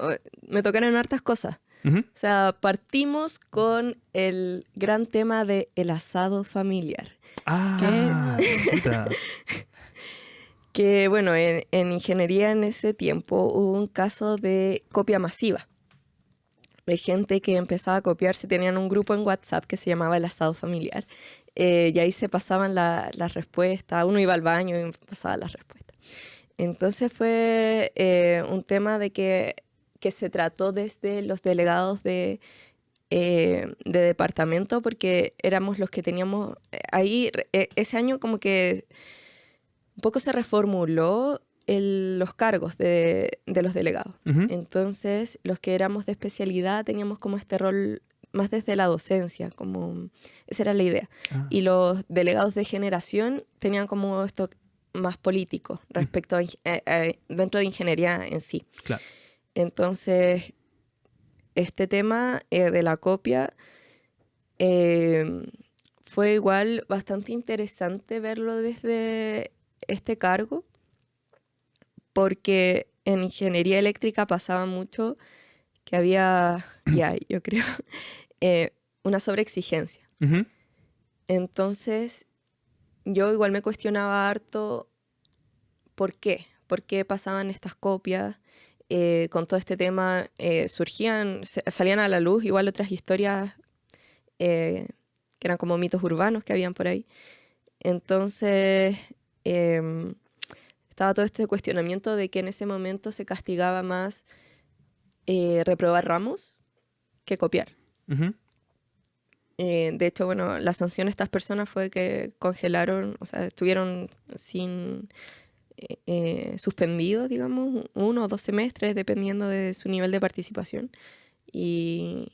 me tocaron hartas cosas. Ujú. O sea, partimos con el gran tema de el asado familiar. Ah, chuta. Que bueno, en ingeniería en ese tiempo hubo un caso de copia masiva. De gente que empezaba a copiarse, tenían un grupo en WhatsApp que se llamaba el asado familiar. Y ahí se pasaban las respuestas, uno iba al baño y pasaba las respuestas. Entonces fue un tema de que se trató desde los delegados de departamento, porque éramos los que teníamos ahí, ese año como que un poco se reformuló los cargos de los delegados. Ujú. Entonces, los que éramos de especialidad teníamos como este rol más desde la docencia, como esa era la idea. Ah, Y los delegados de generación tenían como esto más político respecto dentro de ingeniería en sí. claro. Entonces, este tema de la copia eh, fue igual bastante interesante verlo desde este cargo, porque en ingeniería eléctrica pasaba mucho que había, ya, yo creo, una sobreexigencia. Ujú. Entonces, yo igual me cuestionaba harto por qué pasaban estas copias. Con todo este tema salían a la luz igual otras historias que eran como mitos urbanos que habían por ahí. Entonces, estaba todo este cuestionamiento de que en ese momento se castigaba más reprobar ramos que copiar. Ujú. De hecho, bueno, la sanción de estas personas fue que congelaron, o sea, estuvieron suspendidos, digamos, 1 o 2 semestres, dependiendo de su nivel de participación. Y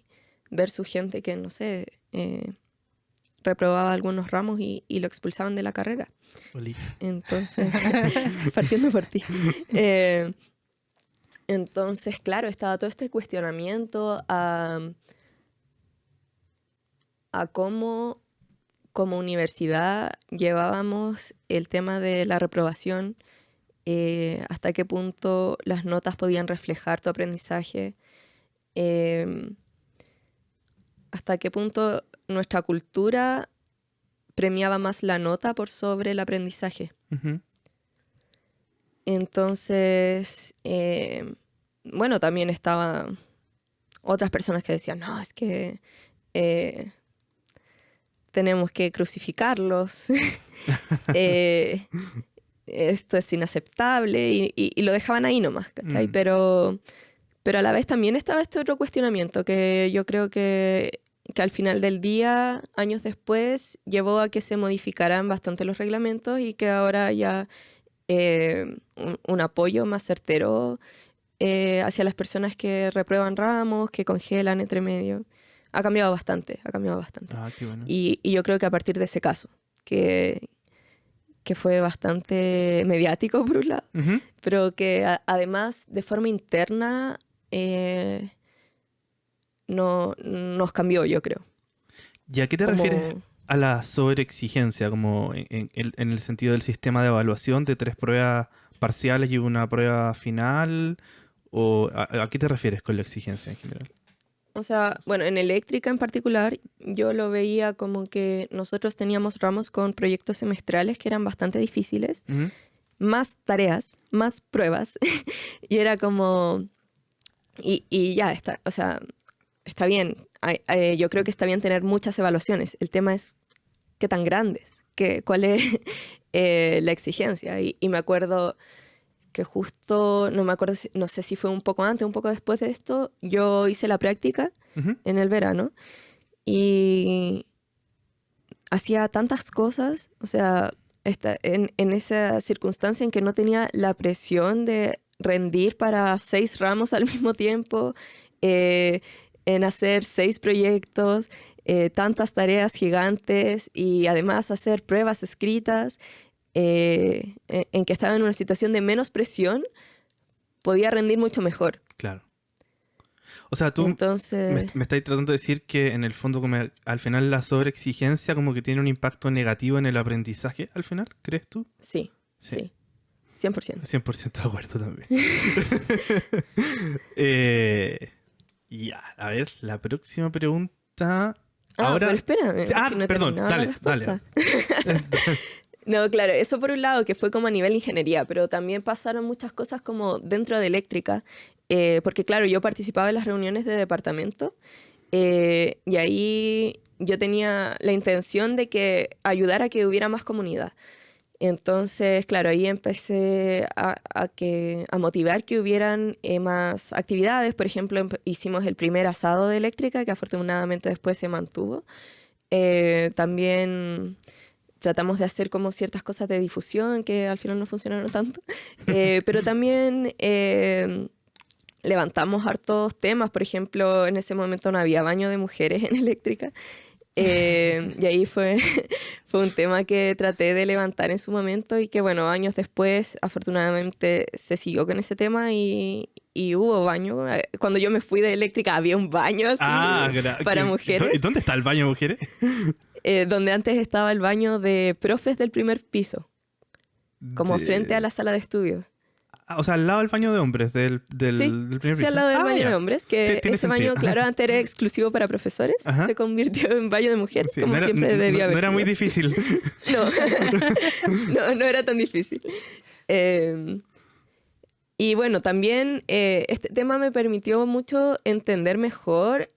versus gente que, no sé, reprobaba algunos ramos y lo expulsaban de la carrera. Oli. Entonces, partiendo por ti. Entonces, claro, estaba todo este cuestionamiento a cómo como universidad llevábamos el tema de la reprobación, hasta qué punto las notas podían reflejar tu aprendizaje, eh, hasta qué punto nuestra cultura premiaba más la nota por sobre el aprendizaje. Ujú. Entonces, bueno, también estaban otras personas que decían, no, es que tenemos que crucificarlos, esto es inaceptable, y lo dejaban ahí nomás, ¿cachai? Pero a la vez también estaba este otro cuestionamiento que yo creo que al final del día, años después, llevó a que se modificaran bastante los reglamentos y que ahora haya un apoyo más certero hacia las personas que reprueban ramos, que congelan entre medio. Ha cambiado bastante, ha cambiado bastante. Ah, qué bueno. Y yo creo que a partir de ese caso, que fue bastante mediático por un lado, Ujú. pero que además de forma interna nos cambió, yo creo. ¿Y a qué te Como- refieres a la sobreexigencia? Como en el sentido del sistema de evaluación de 3 pruebas parciales y una prueba final. ¿O a qué te refieres con la exigencia en general? O sea, bueno, en eléctrica en particular, yo lo veía como que nosotros teníamos ramos con proyectos semestrales que eran bastante difíciles, Ujú. más tareas, más pruebas, y era como... Y ya está, o sea, está bien. Yo creo que está bien tener muchas evaluaciones. El tema es qué tan grandes, cuál es la exigencia. Y me acuerdo que justo, no me acuerdo, no sé si fue un poco antes, un poco después de esto, yo hice la práctica Ujú. en el verano y hacía tantas cosas, o sea, en esa circunstancia en que no tenía la presión de rendir para 6 ramos al mismo tiempo, eh, en hacer 6 proyectos, tantas tareas gigantes y además hacer pruebas escritas, en que estaba en una situación de menos presión, podía rendir mucho mejor. Claro. O sea, tú Entonces, me estáis tratando de decir que en el fondo como al final la sobreexigencia como que tiene un impacto negativo en el aprendizaje al final, ¿crees tú? sí, Sí. sí, 100%. 100% de acuerdo también. Ya, a ver, la próxima pregunta. Ahora. Pero espérame, Ah, si no he perdón, terminado la dale. respuesta. No, claro, eso por un lado, que fue como a nivel ingeniería, pero también pasaron muchas cosas como dentro de eléctrica, porque claro, yo participaba en las reuniones de departamento y ahí yo tenía la intención de que ayudar a que hubiera más comunidad. Entonces, claro, ahí empecé a motivar que hubieran más actividades. Por ejemplo, hicimos el primer asado de eléctrica, que afortunadamente después se mantuvo. También tratamos de hacer como ciertas cosas de difusión que al final no funcionaron tanto. Pero también levantamos hartos temas. Por ejemplo, en ese momento no había baño de mujeres en eléctrica. Y ahí fue un tema que traté de levantar en su momento y que, bueno, años después, afortunadamente, se siguió con ese tema y hubo baño. Cuando yo me fui de eléctrica había un baño así para mujeres, ¿Y dónde está el baño, mujeres? donde antes estaba el baño de profes del primer piso, como frente a la sala de estudio. O sea, al lado del baño de hombres del Sí, primer sí, piso. al lado del baño Ya. de hombres, que Tiene ese sentido. baño, claro, antes era exclusivo para profesores, Ajá. se convirtió en baño de mujeres, Sí, como siempre debía haber no era sido. muy difícil. No, no era tan difícil. Y bueno, también este tema me permitió mucho entender mejor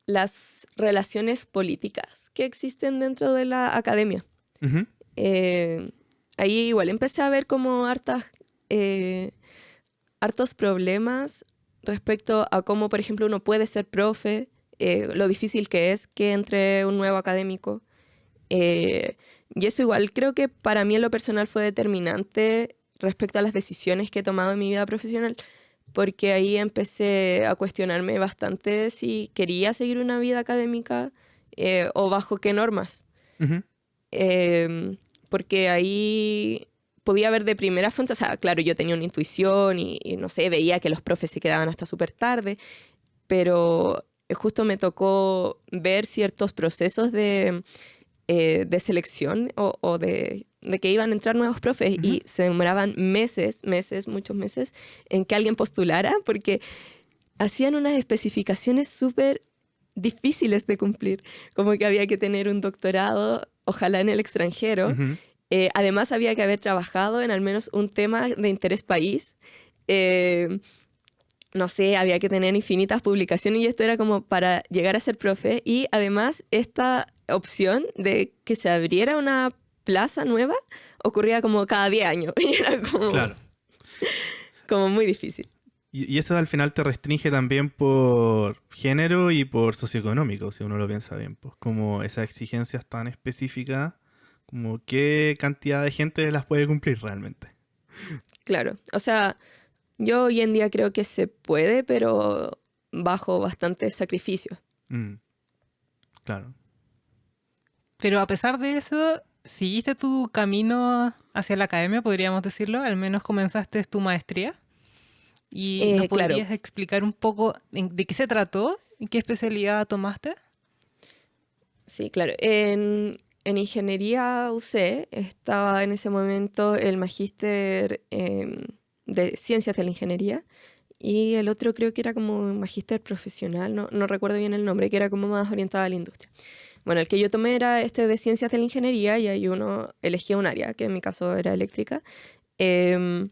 las relaciones políticas que existen dentro de la academia. Ujú. Ahí igual empecé a ver como hartos problemas respecto a cómo, por ejemplo, uno puede ser profe, lo difícil que es que entre un nuevo académico. Y eso igual creo que para mí en lo personal fue determinante respecto a las decisiones que he tomado en mi vida profesional, porque ahí empecé a cuestionarme bastante si quería seguir una vida académica o bajo qué normas. Ujú. Porque ahí podía ver de primera fuente, o sea, claro, yo tenía una intuición y no sé, veía que los profes se quedaban hasta súper tarde, pero justo me tocó ver ciertos procesos de selección o de que iban a entrar nuevos profes y se demoraban meses, muchos meses, en que alguien postulara porque hacían unas especificaciones súper difíciles de cumplir, como que había que tener un doctorado, ojalá en el extranjero. Ujú. Además había que haber trabajado en al menos un tema de interés país. no sé, había que tener infinitas publicaciones y esto era como para llegar a ser profe. Y además esta opción de que se abriera una plaza nueva ocurría como cada 10 años. Y era como, Claro. como muy difícil. Y eso al final te restringe también por género y por socioeconómico, si uno lo piensa bien. Pues como esas exigencias tan específicas, como qué cantidad de gente las puede cumplir realmente. Claro, o sea, yo hoy en día creo que se puede, pero bajo bastantes sacrificios. Mm, claro. Pero a pesar de eso, ¿seguiste tu camino hacia la academia, podríamos decirlo? Al menos comenzaste tu maestría. ¿Y nos Claro, podrías explicar un poco de qué se trató y qué especialidad tomaste? sí, claro. En ingeniería UC estaba en ese momento el magíster de ciencias de la ingeniería y el otro creo que era como un magíster profesional, no recuerdo bien el nombre, que era como más orientado a la industria. Bueno, el que yo tomé era este de ciencias de la ingeniería y ahí uno elegía un área, que en mi caso era eléctrica. Em,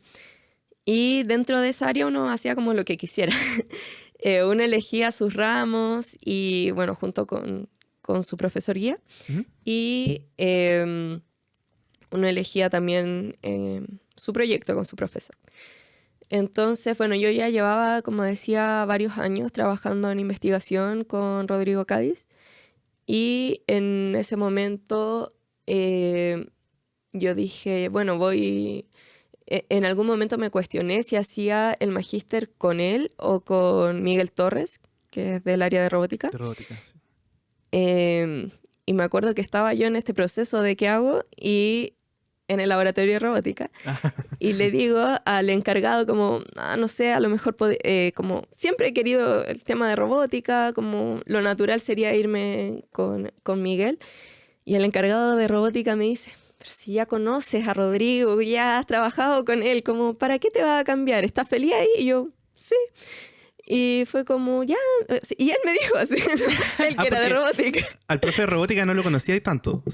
y dentro de esa área uno hacía como lo que quisiera. Uno elegía sus ramos y bueno, junto con su profesor guía. Ujú. Y uno elegía también su proyecto con su profesor. Entonces, bueno, yo ya llevaba, como decía, varios años trabajando en investigación con Rodrigo Cádiz. Y en ese momento yo dije, bueno, en algún momento me cuestioné si hacía el magíster con él o con Miguel Torres, que es del área de robótica. De robótica, sí. Y me acuerdo que estaba yo en este proceso de qué hago y en el laboratorio de robótica. Y le digo al encargado como, no sé, a lo mejor, como siempre he querido el tema de robótica, como lo natural sería irme con Miguel. Y el encargado de robótica me dice, pero si ya conoces a Rodrigo, ya has trabajado con él, como, ¿para qué te va a cambiar? ¿Estás feliz ahí? Y yo, sí. Y fue como, ya, y él me dijo así, él que era de Porque robótica. al profe de robótica no lo conocía tanto. O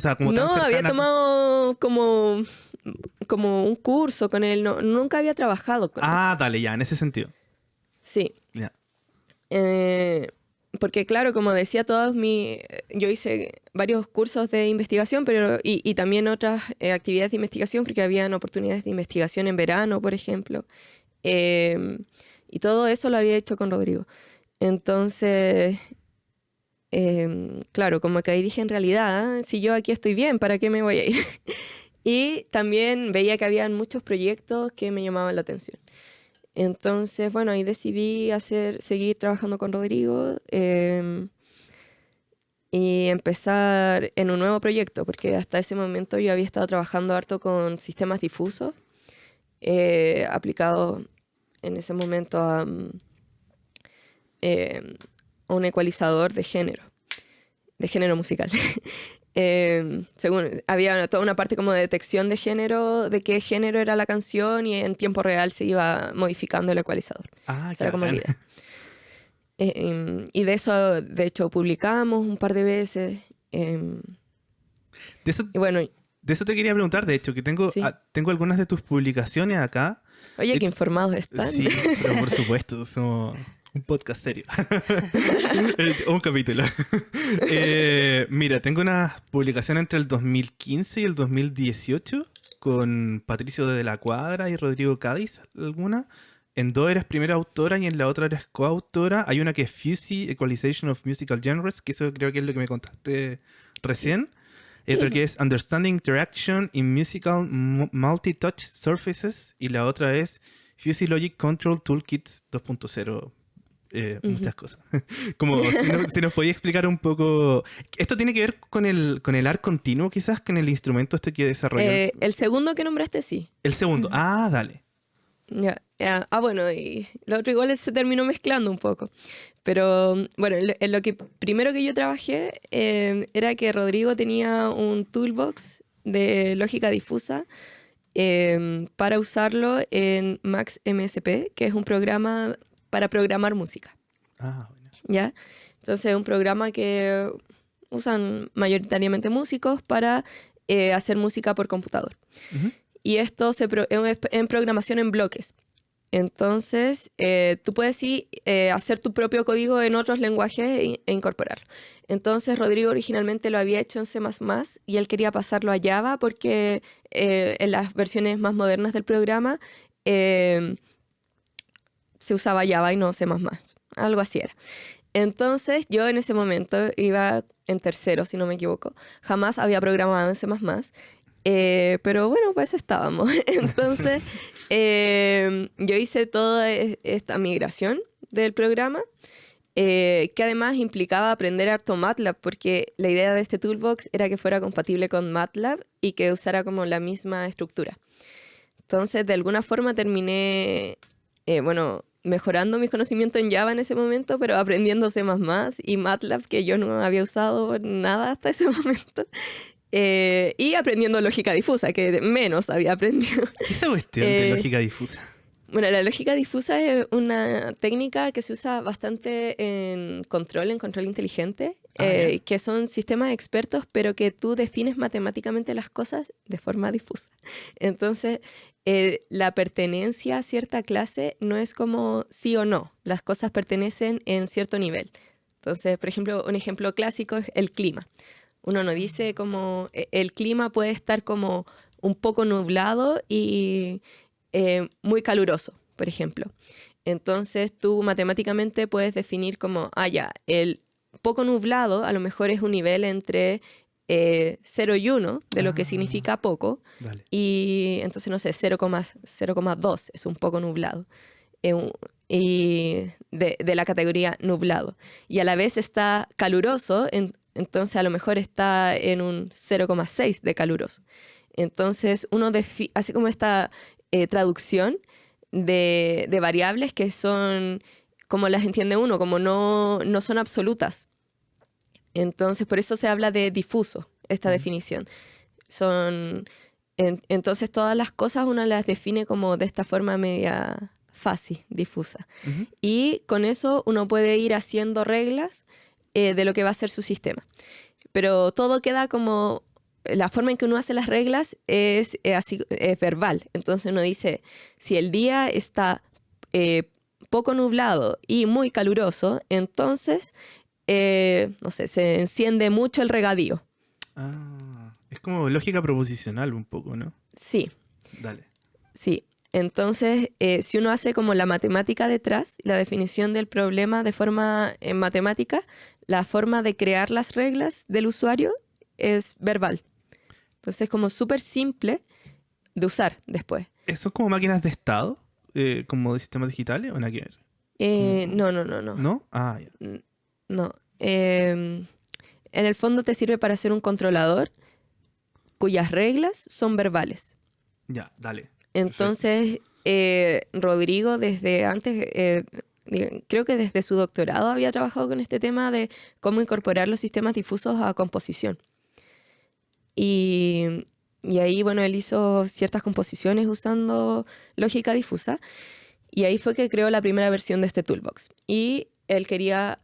sea, como tan No, había cercana. tomado como un curso con él, nunca había trabajado con él. Ah, dale, ya, en ese sentido. Sí, Ya. porque claro, como decía, yo hice varios cursos de investigación, pero y también otras actividades de investigación, porque habían oportunidades de investigación en verano, por ejemplo. Y todo eso lo había hecho con Rodrigo. Entonces, claro, como que ahí dije, en realidad, si yo aquí estoy bien, ¿para qué me voy a ir? Y también veía que había muchos proyectos que me llamaban la atención. Entonces, bueno, ahí decidí seguir trabajando con Rodrigo y empezar en un nuevo proyecto, porque hasta ese momento yo había estado trabajando harto con sistemas difusos, aplicados en ese momento a un ecualizador de género musical. Según había toda una parte como de detección de género, de qué género era la canción y en tiempo real se iba modificando el ecualizador. Ah, Esa era como la bacán. idea. Y de eso, de hecho, publicamos un par de veces. De eso, Y bueno, de eso te quería preguntar, de hecho, que tengo, sí. tengo algunas de tus publicaciones acá. Oye, De qué hecho, informados están. sí, pero por supuesto, somos un podcast serio. Un capítulo. Mira, tengo una publicación entre el 2015 y el 2018 con Patricio de la Cuadra y Rodrigo Cádiz, alguna. En dos eres primera autora y en la otra eres coautora. Hay una que es FUSI, Equalization of Musical Genres, que eso creo que es lo que me contaste recién. Y otra que es Understanding Interaction in Musical Multi-Touch Surfaces. Y la otra es FUSI Logic Control Toolkits 2.0. Muchas cosas. Como si nos podía explicar un poco. Esto tiene que ver con el ARC continuo, quizás, con el instrumento este que desarrolló. El segundo que nombraste, sí. El segundo. Ah, dale. Ya, ya. Bueno, y lo otro igual se terminó mezclando un poco. Pero bueno, en lo que primero que yo trabajé era que Rodrigo tenía un toolbox de lógica difusa para usarlo en Max MSP, que es un programa para programar música. Ah, bueno. ¿Ya? Entonces es un programa que usan mayoritariamente músicos para hacer música por computador. Ujú. Y esto es en programación en bloques. Entonces, tú puedes sí, hacer tu propio código en otros lenguajes e incorporarlo. Entonces, Rodrigo originalmente lo había hecho en C++ y él quería pasarlo a Java porque en las versiones más modernas del programa se usaba Java y no C++. Algo así era. Entonces, yo en ese momento iba en tercero, si no me equivoco. Jamás había programado en C++. Pero bueno, pues eso estábamos. Entonces, yo hice toda esta migración del programa, que además implicaba aprender harto MATLAB, porque la idea de este toolbox era que fuera compatible con MATLAB y que usara como la misma estructura. Entonces, de alguna forma terminé, bueno, mejorando mis conocimientos en Java en ese momento, pero aprendiendo C++ y MATLAB, que yo no había usado nada hasta ese momento. Y aprendiendo lógica difusa, que menos había aprendido. ¿Qué es esa cuestión de lógica difusa? Bueno, la lógica difusa es una técnica que se usa bastante en control inteligente, Ya. que son sistemas expertos, pero que tú defines matemáticamente las cosas de forma difusa. Entonces, la pertenencia a cierta clase no es como sí o no, las cosas pertenecen en cierto nivel. Entonces, por ejemplo, un ejemplo clásico es el clima. Uno no dice como el clima puede estar como un poco nublado y muy caluroso, por ejemplo. Entonces tú matemáticamente puedes definir como, ya, el poco nublado a lo mejor es un nivel entre 0 y 1, de lo que significa poco, Dale. y entonces, no sé, 0,2 es un poco nublado. Y de la categoría nublado. Y a la vez está caluroso, entonces a lo mejor está en un 0,6 de caluroso. Entonces uno hace como esta traducción de variables que son, como las entiende uno, como no son absolutas. Entonces por eso se habla de difuso, esta definición. Entonces todas las cosas uno las define como de esta forma media fácil, difusa. Y con eso uno puede ir haciendo reglas de lo que va a ser su sistema. Pero todo queda como, la forma en que uno hace las reglas es así, verbal. Entonces uno dice, si el día está poco nublado y muy caluroso, entonces, no sé, se enciende mucho el regadío. Es como lógica proposicional un poco, ¿no? Sí, Dale. sí. Entonces, si uno hace como la matemática detrás, la definición del problema de forma matemática, la forma de crear las reglas del usuario es verbal. Entonces, es como súper simple de usar después. ¿Son como máquinas de estado? ¿Como de sistemas digitales o nada que ver? No. ¿No? Ya. No. En el fondo te sirve para ser un controlador cuyas reglas son verbales. Ya, dale. Entonces, Rodrigo desde antes, creo que desde su doctorado había trabajado con este tema de cómo incorporar los sistemas difusos a composición. Y ahí, bueno, él hizo ciertas composiciones usando lógica difusa. Y ahí fue que creó la primera versión de este toolbox. Y él quería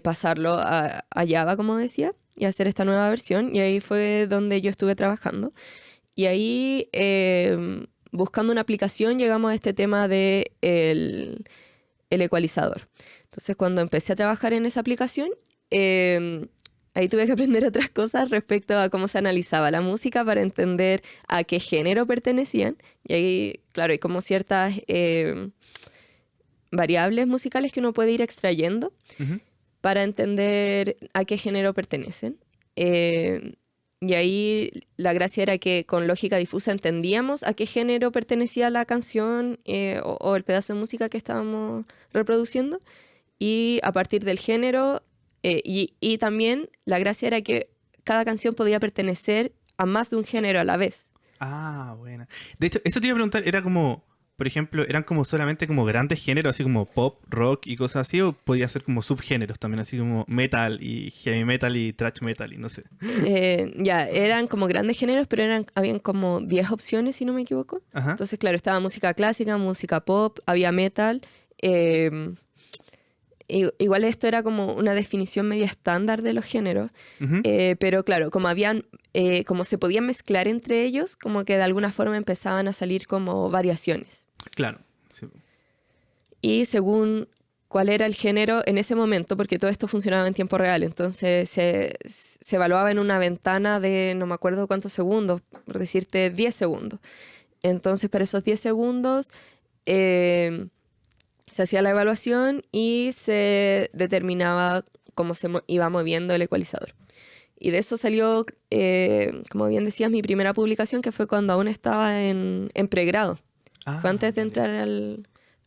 pasarlo a Java, como decía, y hacer esta nueva versión. Y ahí fue donde yo estuve trabajando. Y ahí, buscando una aplicación, llegamos a este tema de el ecualizador. Entonces, cuando empecé a trabajar en esa aplicación, ahí tuve que aprender otras cosas respecto a cómo se analizaba la música para entender a qué género pertenecían. Y ahí, claro, hay como ciertas variables musicales que uno puede ir extrayendo para entender a qué género pertenecen. Y ahí la gracia era que con lógica difusa entendíamos a qué género pertenecía la canción o el pedazo de música que estábamos reproduciendo. Y a partir del género, y también la gracia era que cada canción podía pertenecer a más de un género a la vez. Buena. De hecho, eso te iba a preguntar, era como, por ejemplo, ¿eran como solamente como grandes géneros, así como pop, rock y cosas así? ¿O podía ser como subgéneros también, así como metal y heavy metal y thrash metal y no sé? Ya, eran como grandes géneros, pero habían como 10 opciones, si no me equivoco. Ajá. Entonces, claro, estaba música clásica, música pop, había metal. Igual esto era como una definición media estándar de los géneros, pero claro, como se podían mezclar entre ellos, como que de alguna forma empezaban a salir como variaciones. Claro, Sí. Y según cuál era el género en ese momento, porque todo esto funcionaba en tiempo real, entonces se evaluaba en una ventana de no me acuerdo cuántos segundos, por decirte 10 segundos. Entonces, para esos 10 segundos se hacía la evaluación y se determinaba cómo se iba moviendo el ecualizador. Y de eso salió, como bien decías, mi primera publicación, que fue cuando aún estaba en pregrado. Fue antes de Vale. entrar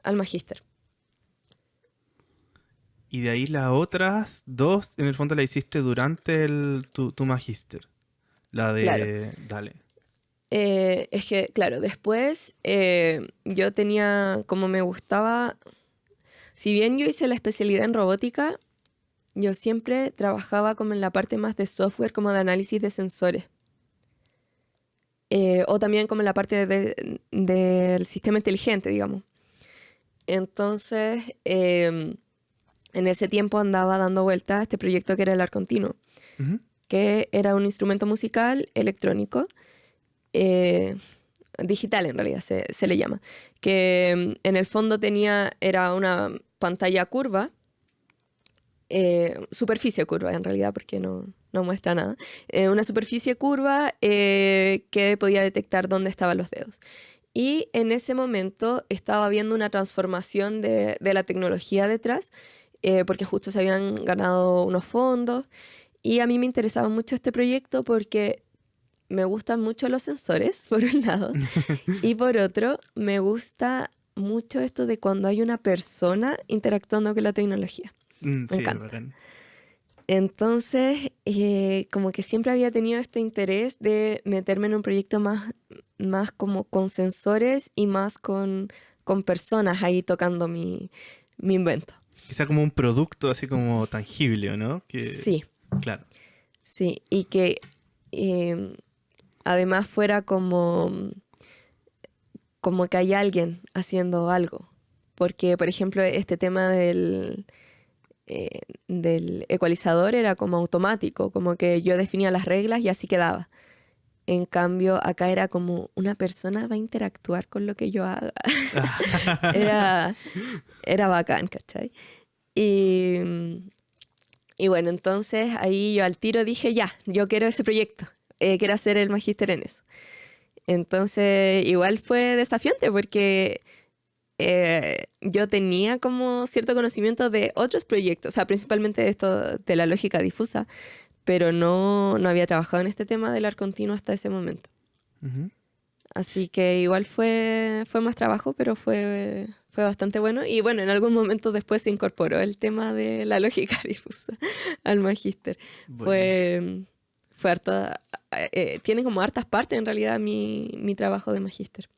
al magíster. Y de ahí las otras dos, en el fondo, la hiciste durante tu magíster. La Claro. de... Dale. Es que, claro, después yo tenía, como me gustaba, si bien yo hice la especialidad en robótica, yo siempre trabajaba como en la parte más de software, como de análisis de sensores. O también como en la parte del sistema inteligente, digamos. Entonces, en ese tiempo andaba dando vueltas a este proyecto que era el ARC Continuo, Ujú. que era un instrumento musical electrónico, eh, digital en realidad se le llama, que en el fondo era una pantalla curva, superficie curva en realidad, porque no muestra nada, una superficie curva que podía detectar dónde estaban los dedos. Y en ese momento estaba viendo una transformación de la tecnología detrás, porque justo se habían ganado unos fondos. Y a mí me interesaba mucho este proyecto porque me gustan mucho los sensores, por un lado, y por otro, me gusta mucho esto de cuando hay una persona interactuando con la tecnología. Me Sí, es encanta. bacán. Entonces, como que siempre había tenido este interés de meterme en un proyecto más como con sensores y más con personas ahí tocando mi invento. Que sea como un producto así como tangible, ¿o no? Que, Sí, claro. sí. Y que em, además fuera como que hay alguien haciendo algo. Porque, por ejemplo, este tema del ecualizador era como automático, como que yo definía las reglas y así quedaba. En cambio, acá era como una persona va a interactuar con lo que yo haga. Era, era bacán, ¿cachai? Y, y bueno, entonces ahí yo al tiro dije, ya, yo quiero ese proyecto, quiero hacer el magíster en eso. Entonces, igual fue desafiante porque yo tenía como cierto conocimiento de otros proyectos, o sea, principalmente de esto de la lógica difusa, pero no había trabajado en este tema del ARC continuo hasta ese momento. Ujú. Así que igual fue más trabajo, pero fue bastante bueno. Y bueno, en algún momento después se incorporó el tema de la lógica difusa al magíster. Bueno. Fue harta, tiene como hartas partes en realidad mi trabajo de magíster.